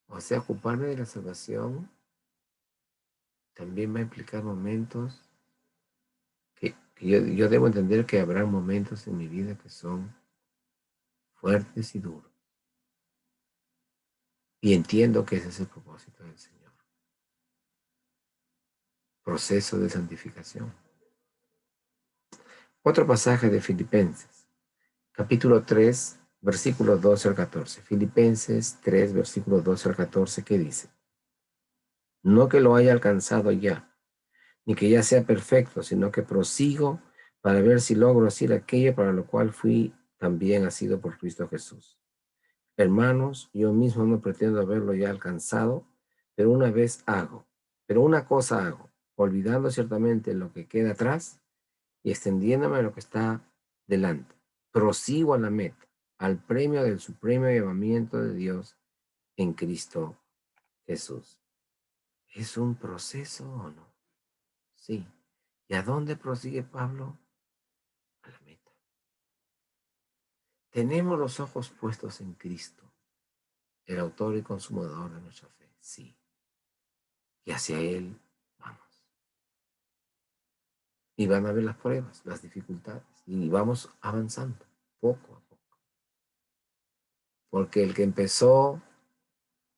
O sea, ocuparme de la salvación también va a implicar momentos que yo debo entender que habrá momentos en mi vida que son fuertes y duros. Y entiendo que ese es el propósito del Señor. Proceso de santificación. Otro pasaje de Filipenses, capítulo 3, versículos 12 al 14. Filipenses 3, versículos 12 al 14, ¿qué dice? No que lo haya alcanzado ya, ni que ya sea perfecto, sino que prosigo para ver si logro hacer aquello para lo cual fui también asido por Cristo Jesús. Hermanos, yo mismo no pretendo haberlo ya alcanzado, pero una cosa hago, olvidando ciertamente lo que queda atrás y extendiéndome a lo que está delante. Prosigo a la meta, al premio del supremo llamamiento de Dios en Cristo Jesús. ¿Es un proceso o no? Sí. ¿Y a dónde prosigue Pablo? A la meta. Tenemos los ojos puestos en Cristo, el autor y consumador de nuestra fe. Sí. Y hacia Él vamos. Y van a ver las pruebas, las dificultades. Y vamos avanzando poco a poco. Porque el que empezó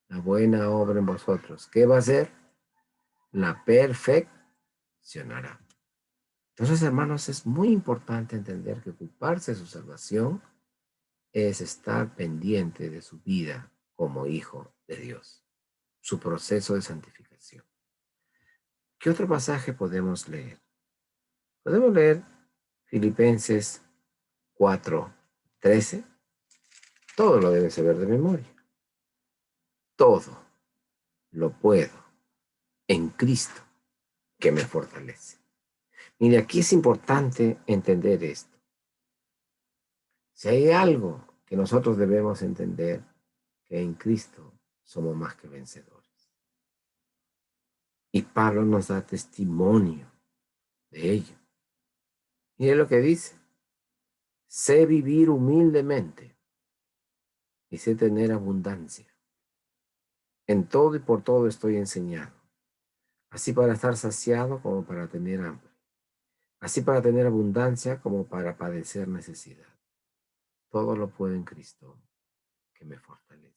la buena obra en vosotros, ¿qué va a hacer? La perfeccionará. Entonces, hermanos, es muy importante entender que ocuparse de su salvación es estar pendiente de su vida como hijo de Dios, su proceso de santificación. ¿Qué otro pasaje podemos leer? Podemos leer Filipenses 4:13. Todo lo debe saber de memoria. Todo lo puedo en Cristo que me fortalece. Mire, aquí es importante entender esto. Si hay algo que nosotros debemos entender, que en Cristo somos más que vencedores. Y Pablo nos da testimonio de ello. Mire lo que dice. Sé vivir humildemente y sé tener abundancia. En todo y por todo estoy enseñado. Así para estar saciado como para tener hambre. Así para tener abundancia como para padecer necesidad. Todo lo puedo en Cristo que me fortalece.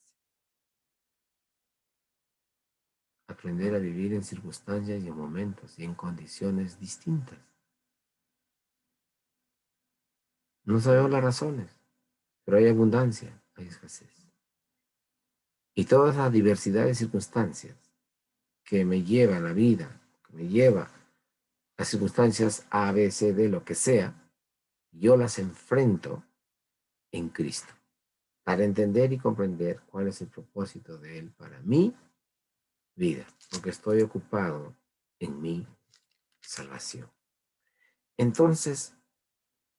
Aprender a vivir en circunstancias y en momentos y en condiciones distintas. No sabemos las razones, pero hay abundancia, hay escasez. Y toda esa diversidad de circunstancias que me lleva a la vida, que me lleva a circunstancias A, B, C, D, lo que sea, yo las enfrento en Cristo para entender y comprender cuál es el propósito de Él para mi vida, porque estoy ocupado en mi salvación. Entonces,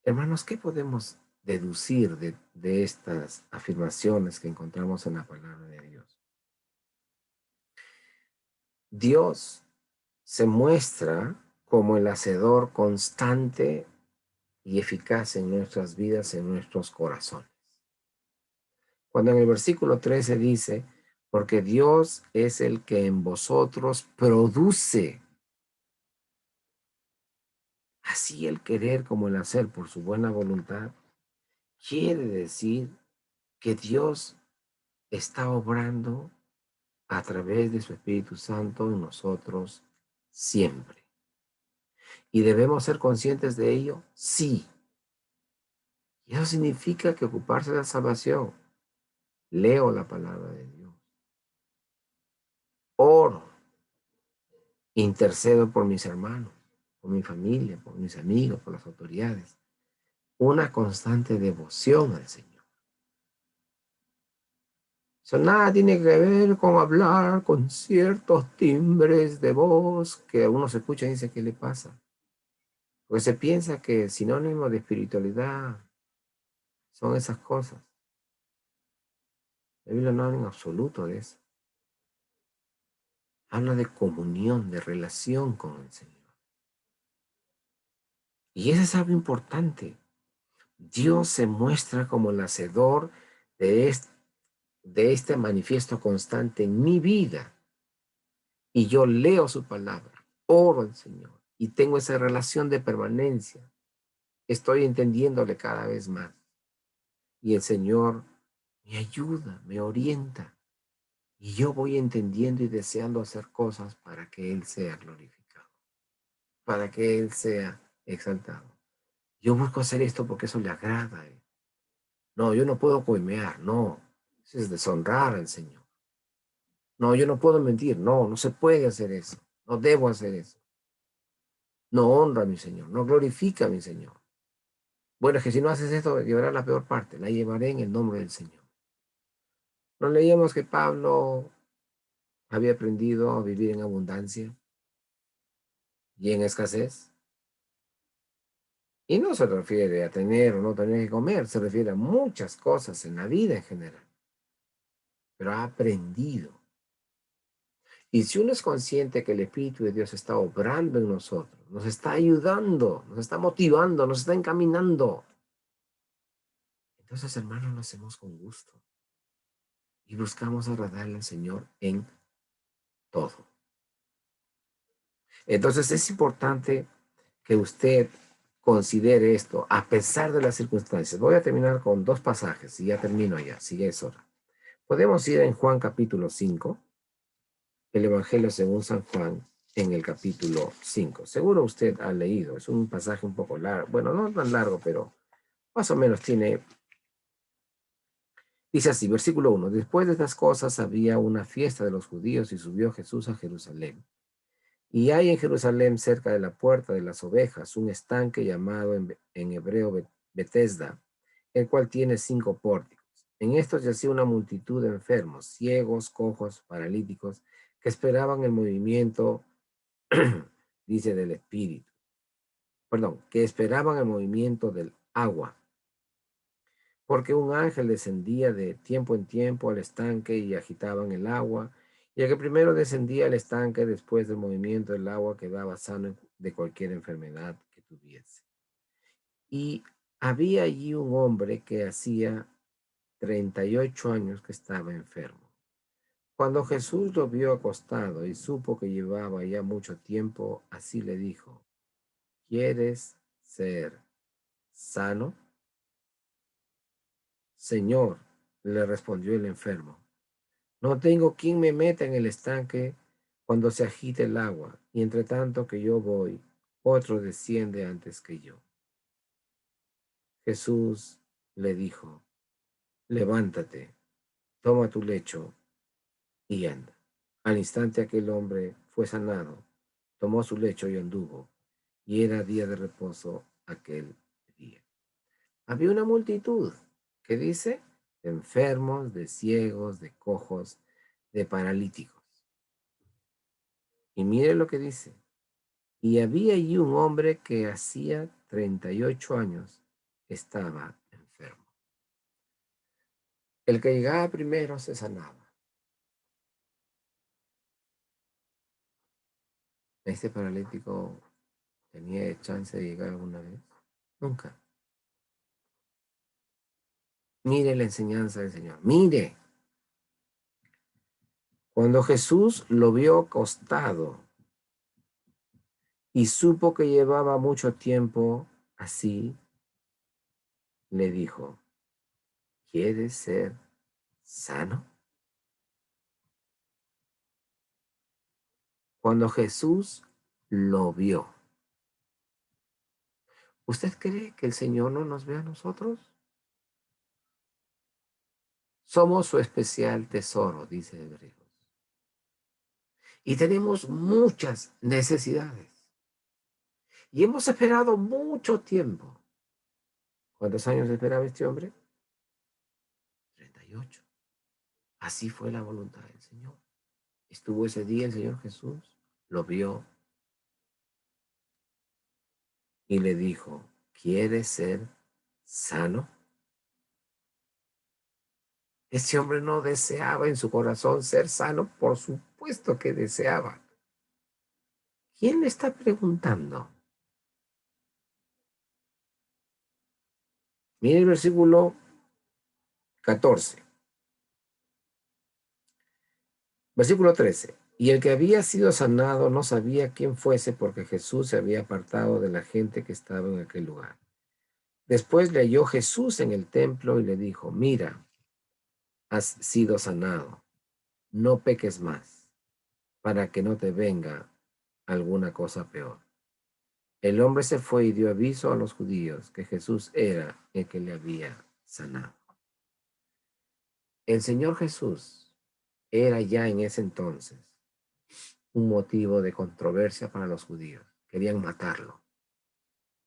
hermanos, ¿qué podemos deducir de estas afirmaciones que encontramos en la palabra de Dios? Dios se muestra como el hacedor constante y eficaz en nuestras vidas, en nuestros corazones. Cuando en el versículo 13 dice, porque Dios es el que en vosotros produce así el querer como el hacer por su buena voluntad, quiere decir que Dios está obrando a través de su Espíritu Santo en nosotros siempre. ¿Y debemos ser conscientes de ello? Sí. Y eso significa que ocuparse de la salvación. Leo la palabra de Dios. Oro. Intercedo por mis hermanos. por mi familia, por mis amigos, por las autoridades. Una constante devoción al Señor. Eso nada tiene que ver con hablar con ciertos timbres de voz que uno se escucha y dice, ¿qué le pasa? Porque se piensa que el sinónimo de espiritualidad son esas cosas. La Biblia no habla en absoluto de eso. Habla de comunión, de relación con el Señor. Y eso es algo importante. Dios se muestra como el hacedor de este manifiesto constante en mi vida. Y yo leo su palabra, oro al Señor y tengo esa relación de permanencia. Estoy entendiéndole cada vez más. Y el Señor me ayuda, me orienta. Y yo voy entendiendo y deseando hacer cosas para que Él sea glorificado, para que Él sea exaltado. Yo busco hacer esto porque eso le agrada a Él. No, yo no puedo coimear, no. Eso es deshonrar al Señor. No, yo no puedo mentir, no, no se puede hacer eso. No debo hacer eso. No honra a mi Señor, no glorifica a mi Señor. Bueno, es que si no haces esto, llevará la peor parte, la llevaré en el nombre del Señor. No leíamos que Pablo había aprendido a vivir en abundancia y en escasez. Y no se refiere a tener o no tener que comer, se refiere a muchas cosas en la vida en general. Pero ha aprendido. Y si uno es consciente que el Espíritu de Dios está obrando en nosotros, nos está ayudando, nos está motivando, nos está encaminando, entonces, hermanos, lo hacemos con gusto y buscamos agradarle al Señor en todo. Entonces, es importante que usted considere esto a pesar de las circunstancias. Voy a terminar con dos pasajes y ya termino ya, si ya es hora. Podemos ir en Juan capítulo 5, el Evangelio según San Juan, en el capítulo 5. Seguro usted ha leído, es un pasaje un poco largo, bueno, no tan largo, pero más o menos tiene, dice así, versículo 1, después de estas cosas había una fiesta de los judíos y subió Jesús a Jerusalén. Y hay en Jerusalén, cerca de la puerta de las ovejas, un estanque llamado en hebreo Betesda, el cual tiene 5 pórticos. En estos yacía una multitud de enfermos, ciegos, cojos, paralíticos, que esperaban el movimiento, dice, del Espíritu. Perdón, que esperaban el movimiento del agua, porque un ángel descendía de tiempo en tiempo al estanque y agitaban el agua, y el que primero descendía al estanque después del movimiento del agua quedaba sano de cualquier enfermedad que tuviese. Y había allí un hombre que hacía 38 años que estaba enfermo. Cuando Jesús lo vio acostado y supo que llevaba ya mucho tiempo, así le dijo, ¿quieres ser sano? Señor, le respondió el enfermo, no tengo quien me meta en el estanque cuando se agite el agua, y entre tanto que yo voy, otro desciende antes que yo. Jesús le dijo, levántate, toma tu lecho y anda. Al instante aquel hombre fue sanado, tomó su lecho y anduvo, y era día de reposo aquel día. Había una multitud, que dice, de enfermos, de ciegos, de cojos, de paralíticos. Y mire lo que dice. Y había allí un hombre que hacía 38 años estaba enfermo. El que llegaba primero se sanaba. ¿Este paralítico tenía chance de llegar alguna vez? Nunca. Mire la enseñanza del Señor. Mire. Cuando Jesús lo vio acostado y supo que llevaba mucho tiempo así, le dijo, ¿quieres ser sano? Cuando Jesús lo vio, ¿usted cree que el Señor no nos ve a nosotros? Somos su especial tesoro, dice Hebreos. Y tenemos muchas necesidades. Y hemos esperado mucho tiempo. ¿Cuántos años esperaba este hombre? 38. Así fue la voluntad del Señor. Estuvo ese día el Señor Jesús, lo vio y le dijo, ¿quieres ser sano? Ese hombre no deseaba en su corazón ser sano, por supuesto que deseaba. ¿Quién le está preguntando? Mire el versículo 14. Versículo 13. Y el que había sido sanado no sabía quién fuese porque Jesús se había apartado de la gente que estaba en aquel lugar. Después le halló Jesús en el templo y le dijo, mira, has sido sanado, no peques más, para que no te venga alguna cosa peor. El hombre se fue y dio aviso a los judíos que Jesús era el que le había sanado. El Señor Jesús era ya en ese entonces un motivo de controversia para los judíos. Querían matarlo.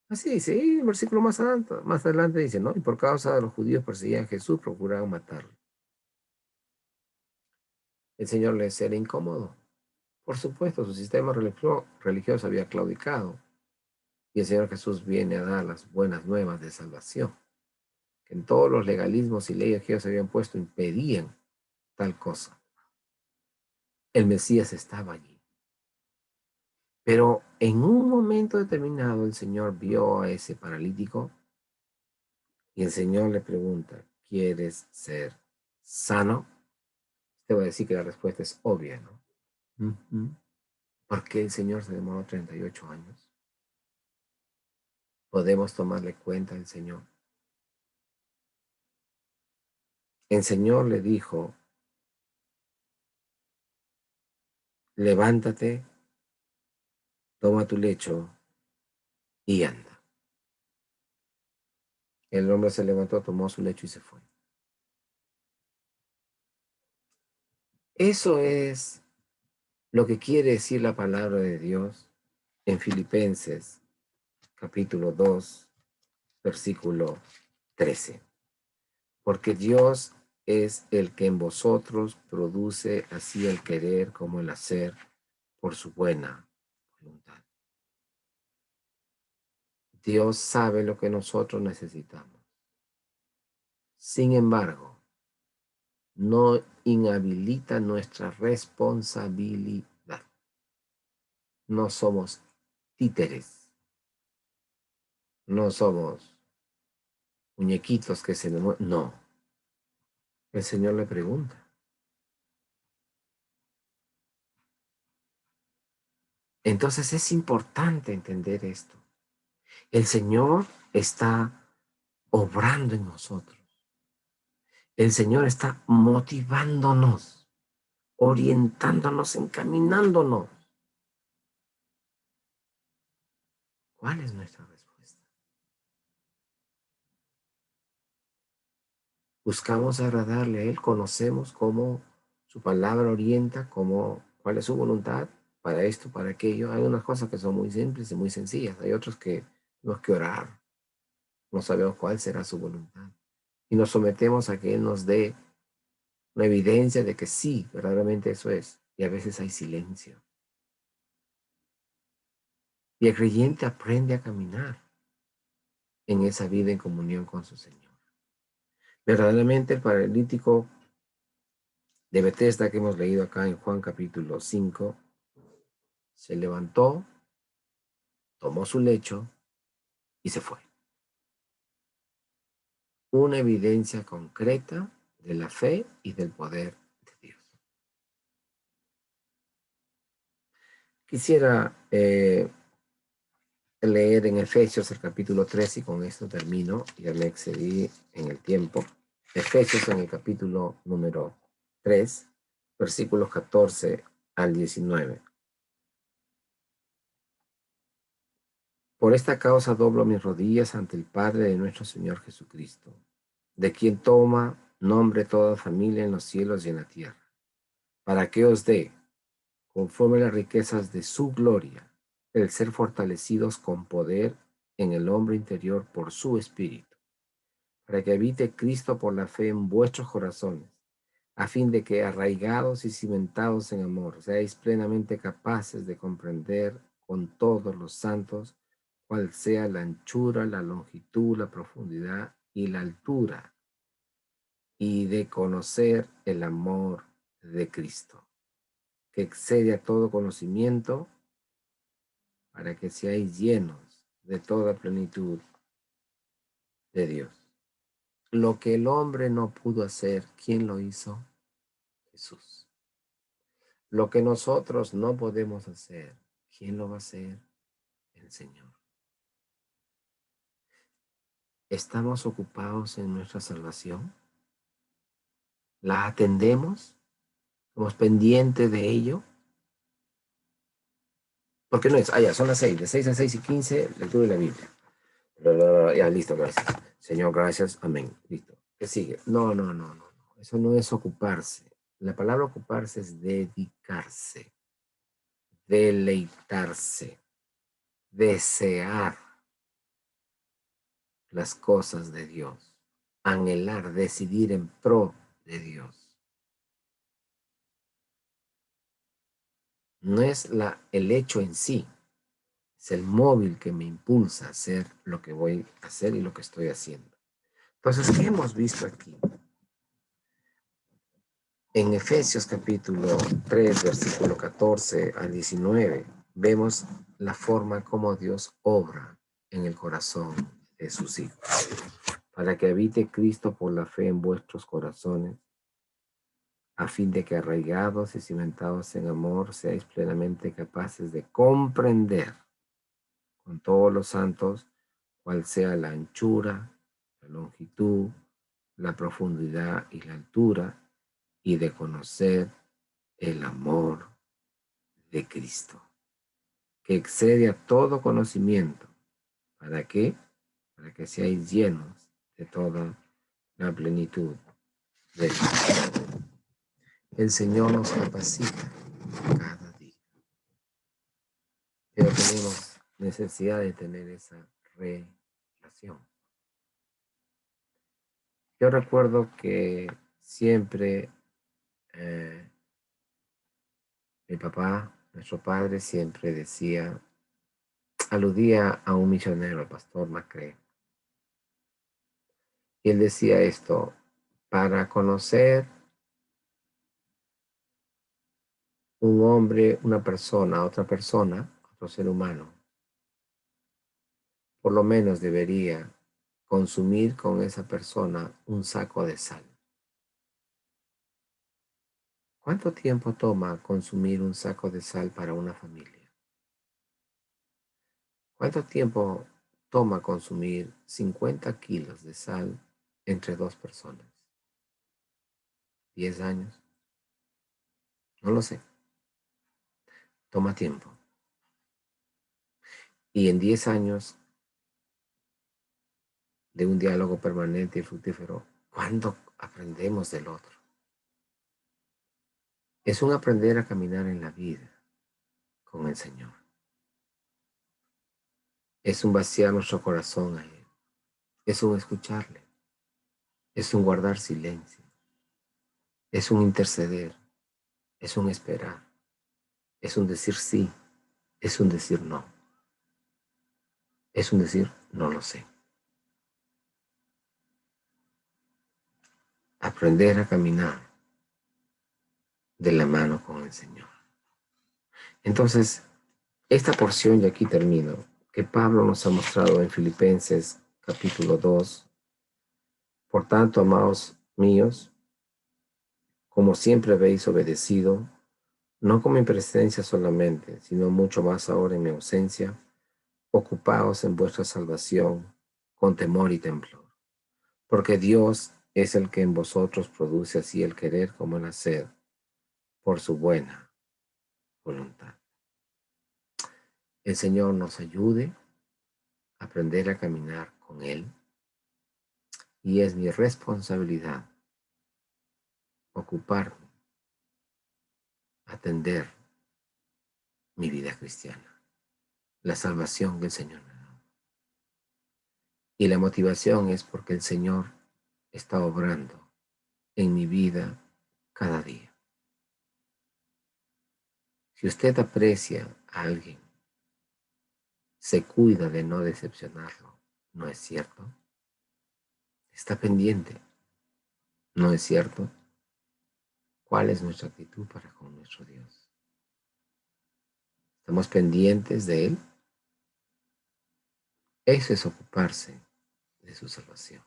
Así dice, y el versículo más adelante dice, ¿no? Y por causa de los judíos perseguían a Jesús, procuraban matarlo. El Señor les era incómodo. Por supuesto, su sistema religioso había claudicado y el Señor Jesús viene a dar las buenas nuevas de salvación, que en todos los legalismos y leyes que ellos habían puesto impedían tal cosa. El Mesías estaba allí. Pero en un momento determinado el Señor vio a ese paralítico y el Señor le pregunta, ¿quieres ser sano? Te voy a decir que la respuesta es obvia, ¿no? ¿Por qué el Señor se demoró 38 años? Podemos tomarle cuenta al Señor. El Señor le dijo, levántate, toma tu lecho y anda. El hombre se levantó, tomó su lecho y se fue. Eso es lo que quiere decir la palabra de Dios en Filipenses capítulo 2, versículo 13. Porque Dios es el que en vosotros produce así el querer como el hacer por su buena voluntad. Dios sabe lo que nosotros necesitamos. Sin embargo, no inhabilita nuestra responsabilidad. No somos títeres. No somos muñequitos que se le mueven. No. El Señor le pregunta. Entonces es importante entender esto. El Señor está obrando en nosotros. El Señor está motivándonos, orientándonos, encaminándonos. ¿Cuál es nuestra respuesta? Buscamos agradarle a Él, conocemos cómo su palabra orienta, cuál es su voluntad para esto, para aquello. Hay unas cosas que son muy simples y muy sencillas. Hay otras que tenemos que orar. No sabemos cuál será su voluntad. Y nos sometemos a que Él nos dé una evidencia de que sí, verdaderamente eso es. Y a veces hay silencio. Y el creyente aprende a caminar en esa vida en comunión con su Señor. Verdaderamente el paralítico de Betesda que hemos leído acá en Juan capítulo 5, se levantó, tomó su lecho y se fue. Una evidencia concreta de la fe y del poder de Dios. Quisiera leer en Efesios el capítulo 3 y con esto termino, ya me excedí en el tiempo. Efesios en el capítulo número 3, versículos 14 al 19. Por esta causa doblo mis rodillas ante el Padre de nuestro Señor Jesucristo, de quien toma nombre toda familia en los cielos y en la tierra, para que os dé, conforme las riquezas de su gloria, el ser fortalecidos con poder en el hombre interior por su espíritu, para que habite Cristo por la fe en vuestros corazones, a fin de que arraigados y cimentados en amor, seáis plenamente capaces de comprender con todos los santos cuál sea la anchura, la longitud, la profundidad y la altura, y de conocer el amor de Cristo, que excede a todo conocimiento, para que seáis llenos de toda plenitud de Dios. Lo que el hombre no pudo hacer, ¿quién lo hizo? Jesús. Lo que nosotros no podemos hacer, ¿quién lo va a hacer? El Señor. ¿Estamos ocupados en nuestra salvación? ¿La atendemos? ¿Somos pendientes de ello? Porque no es, ya, son las 6, de 6 a 6:15, lectura de la Biblia. Ya, listo, gracias. Señor, gracias, amén. Listo. ¿Qué sigue? No, no, no, no, no. Eso no es ocuparse. La palabra ocuparse es dedicarse, deleitarse, desear las cosas de Dios, anhelar, decidir en pro de Dios. No es el hecho en sí, es el móvil que me impulsa a hacer lo que voy a hacer y lo que estoy haciendo. Entonces, ¿qué hemos visto aquí? En Efesios capítulo 3, versículo 14 al 19, vemos la forma como Dios obra en el corazón de sus hijos, para que habite Cristo por la fe en vuestros corazones, a fin de que arraigados y cimentados en amor seáis plenamente capaces de comprender con todos los santos cuál sea la anchura, la longitud, la profundidad y la altura, y de conocer el amor de Cristo, que excede a todo conocimiento. ¿Para qué? Para que seáis llenos de toda la plenitud de Dios. El Señor nos capacita cada día, pero tenemos necesidad de tener esa relación. Yo recuerdo que siempre mi papá, nuestro padre, siempre aludía a un misionero, el pastor Macré. Y él decía esto: para conocer un hombre, una persona, otra persona, otro ser humano, por lo menos debería consumir con esa persona un saco de sal. ¿Cuánto tiempo toma consumir un saco de sal para una familia? ¿Cuánto tiempo toma consumir 50 kilos de sal entre dos personas? ¿10 años? No lo sé. Toma tiempo. Y en 10 años de un diálogo permanente y fructífero, ¿cuándo aprendemos del otro? Es un aprender a caminar en la vida con el Señor. Es un vaciar nuestro corazón a Él. Es un escucharle. Es un guardar silencio. Es un interceder. Es un esperar. Es un decir sí. Es un decir no. Es un decir no lo sé. Aprender a caminar de la mano con el Señor. Entonces, esta porción, y aquí termino, que Pablo nos ha mostrado en Filipenses capítulo 2. Por tanto, amados míos, como siempre habéis obedecido, no con mi presencia solamente, sino mucho más ahora en mi ausencia, ocupaos en vuestra salvación con temor y temblor, porque Dios es el que en vosotros produce así el querer como el hacer, por su buena voluntad. El Señor nos ayude a aprender a caminar con Él, y es mi responsabilidad ocuparme, atender mi vida cristiana. la salvación que el Señor me da. Y la motivación es porque el Señor está obrando en mi vida cada día. Si usted aprecia a alguien, se cuida de no decepcionarlo, ¿no es cierto? Está pendiente, ¿no es cierto? ¿Cuál es nuestra actitud para con nuestro Dios? ¿Estamos pendientes de Él? Eso es ocuparse de su salvación.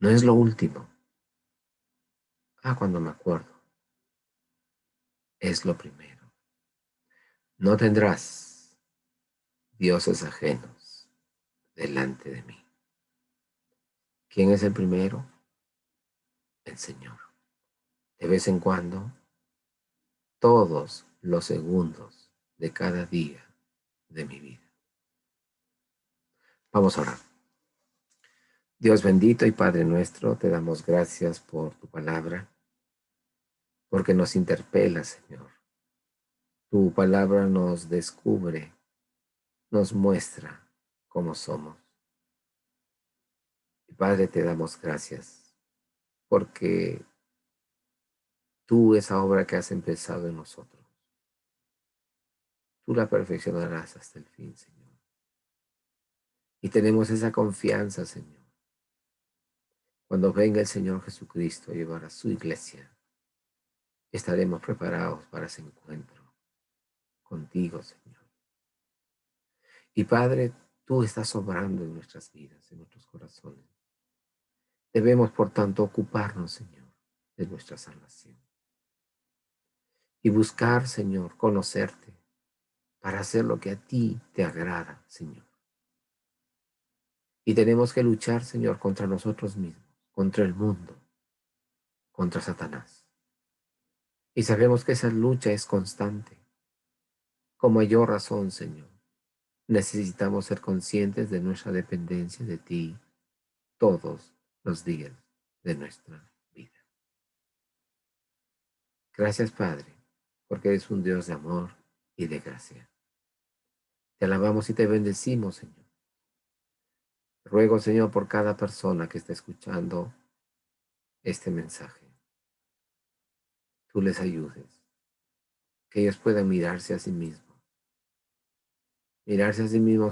No es lo último. Cuando me acuerdo, es lo primero. No tendrás dioses ajenos delante de mí. ¿Quién es el primero? El Señor. De vez en cuando, todos los segundos de cada día de mi vida. Vamos a orar. Dios bendito y Padre nuestro, te damos gracias por tu palabra, porque nos interpela, Señor. Tu palabra nos descubre, nos muestra cómo somos. Y Padre, te damos gracias, porque tú esa obra que has empezado en nosotros, tú la perfeccionarás hasta el fin, Señor. Y tenemos esa confianza, Señor. Cuando venga el Señor Jesucristo a llevar a su iglesia, estaremos preparados para ese encuentro contigo, Señor. Y Padre, tú estás obrando en nuestras vidas, en nuestros corazones. Debemos, por tanto, ocuparnos, Señor, de nuestra salvación. Y buscar, Señor, conocerte para hacer lo que a ti te agrada, Señor. Y tenemos que luchar, Señor, contra nosotros mismos, contra el mundo, contra Satanás. Y sabemos que esa lucha es constante. Con mayor razón, Señor, necesitamos ser conscientes de nuestra dependencia de ti todos los días de nuestra vida. Gracias, Padre, porque eres un Dios de amor y de gracia. Te alabamos y te bendecimos, Señor. Ruego, Señor, por cada persona que está escuchando este mensaje. Tú les ayudes, que ellos puedan mirarse a sí mismos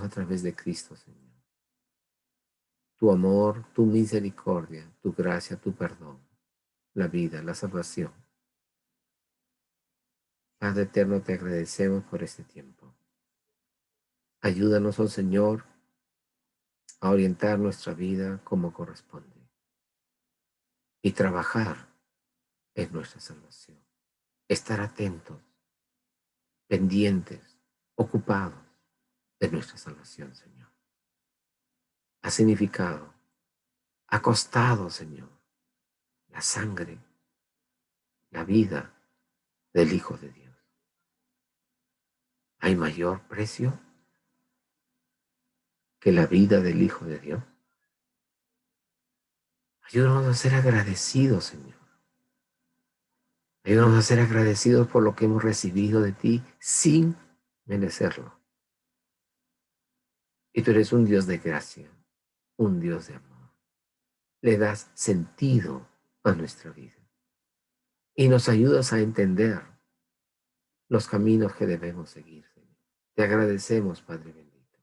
a través de Cristo, Señor. Tu amor, tu misericordia, tu gracia, tu perdón, la vida, la salvación. Padre eterno, te agradecemos por este tiempo. Ayúdanos, oh Señor, a orientar nuestra vida como corresponde y trabajar en nuestra salvación. Estar atentos, pendientes, ocupados de nuestra salvación, Señor. Ha significado, ha costado, Señor, la sangre, la vida del Hijo de Dios. ¿Hay mayor precio que la vida del Hijo de Dios? Ayúdanos a ser agradecidos, Señor. Ayúdanos a ser agradecidos por lo que hemos recibido de ti sin merecerlo. Y tú eres un Dios de gracia, un Dios de amor. Le das sentido a nuestra vida y nos ayudas a entender los caminos que debemos seguir, Señor. Te agradecemos, Padre bendito.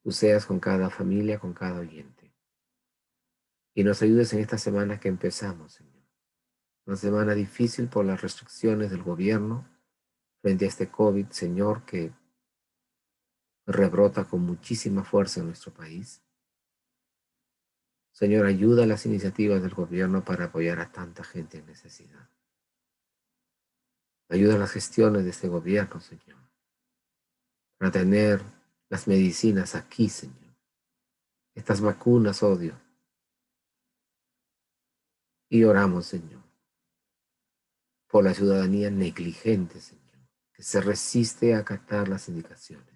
Tú seas con cada familia, con cada oyente. Y nos ayudes en esta semana que empezamos, Señor. Una semana difícil por las restricciones del gobierno frente a este COVID, Señor, que rebrota con muchísima fuerza en nuestro país. Señor, ayuda a las iniciativas del gobierno para apoyar a tanta gente en necesidad. Ayuda a las gestiones de este gobierno, Señor, para tener las medicinas aquí, Señor. Estas vacunas, oh Dios. Y oramos, Señor, por la ciudadanía negligente, Señor, que se resiste a acatar las indicaciones.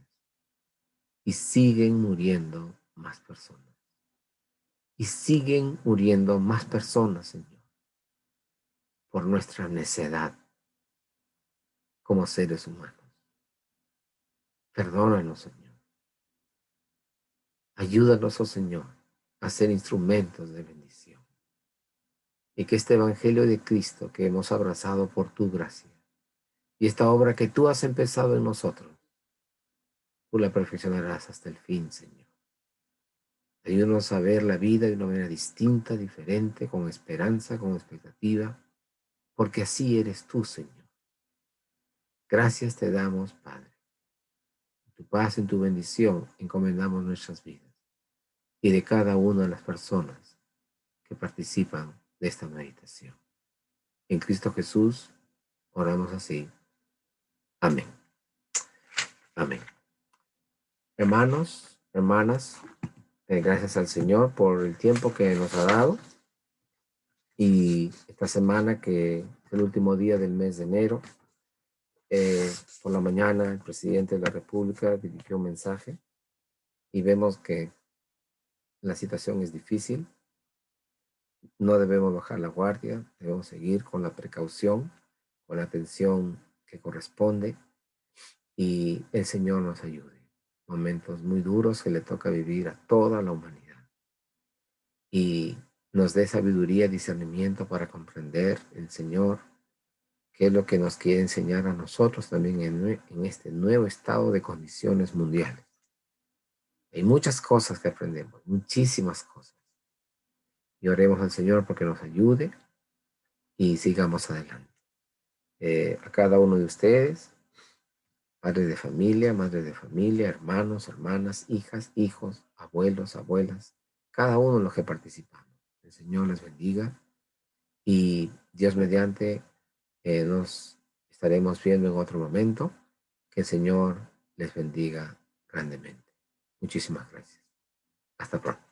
Y siguen muriendo más personas. Y siguen muriendo más personas, Señor, por nuestra necedad como seres humanos. Perdónanos, Señor. Ayúdanos, oh Señor, a ser instrumentos de bendición. Y que este Evangelio de Cristo que hemos abrazado por tu gracia y esta obra que tú has empezado en nosotros, tú la perfeccionarás hasta el fin, Señor. Ayúdanos a ver la vida de una manera distinta, diferente, con esperanza, con expectativa, porque así eres tú, Señor. Gracias te damos, Padre. En tu paz, en tu bendición, encomendamos nuestras vidas y de cada una de las personas que participan de esta meditación. En Cristo Jesús, oramos así. Amén. Amén. Hermanos, hermanas, gracias al Señor por el tiempo que nos ha dado y esta semana que es el último día del mes de enero, por la mañana el presidente de la República dirigió un mensaje y vemos que la situación es difícil. No debemos bajar la guardia, debemos seguir con la precaución, con la atención que corresponde y el Señor nos ayude. Momentos muy duros que le toca vivir a toda la humanidad y nos dé sabiduría y discernimiento para comprender el Señor qué es lo que nos quiere enseñar a nosotros también en este nuevo estado de condiciones mundiales. Hay muchas cosas que aprendemos, muchísimas cosas. Y oremos al Señor porque nos ayude y sigamos adelante. A cada uno de ustedes, padres de familia, madres de familia, hermanos, hermanas, hijas, hijos, abuelos, abuelas, cada uno de los que participamos. El Señor les bendiga y Dios mediante nos estaremos viendo en otro momento. Que el Señor les bendiga grandemente. Muchísimas gracias. Hasta pronto.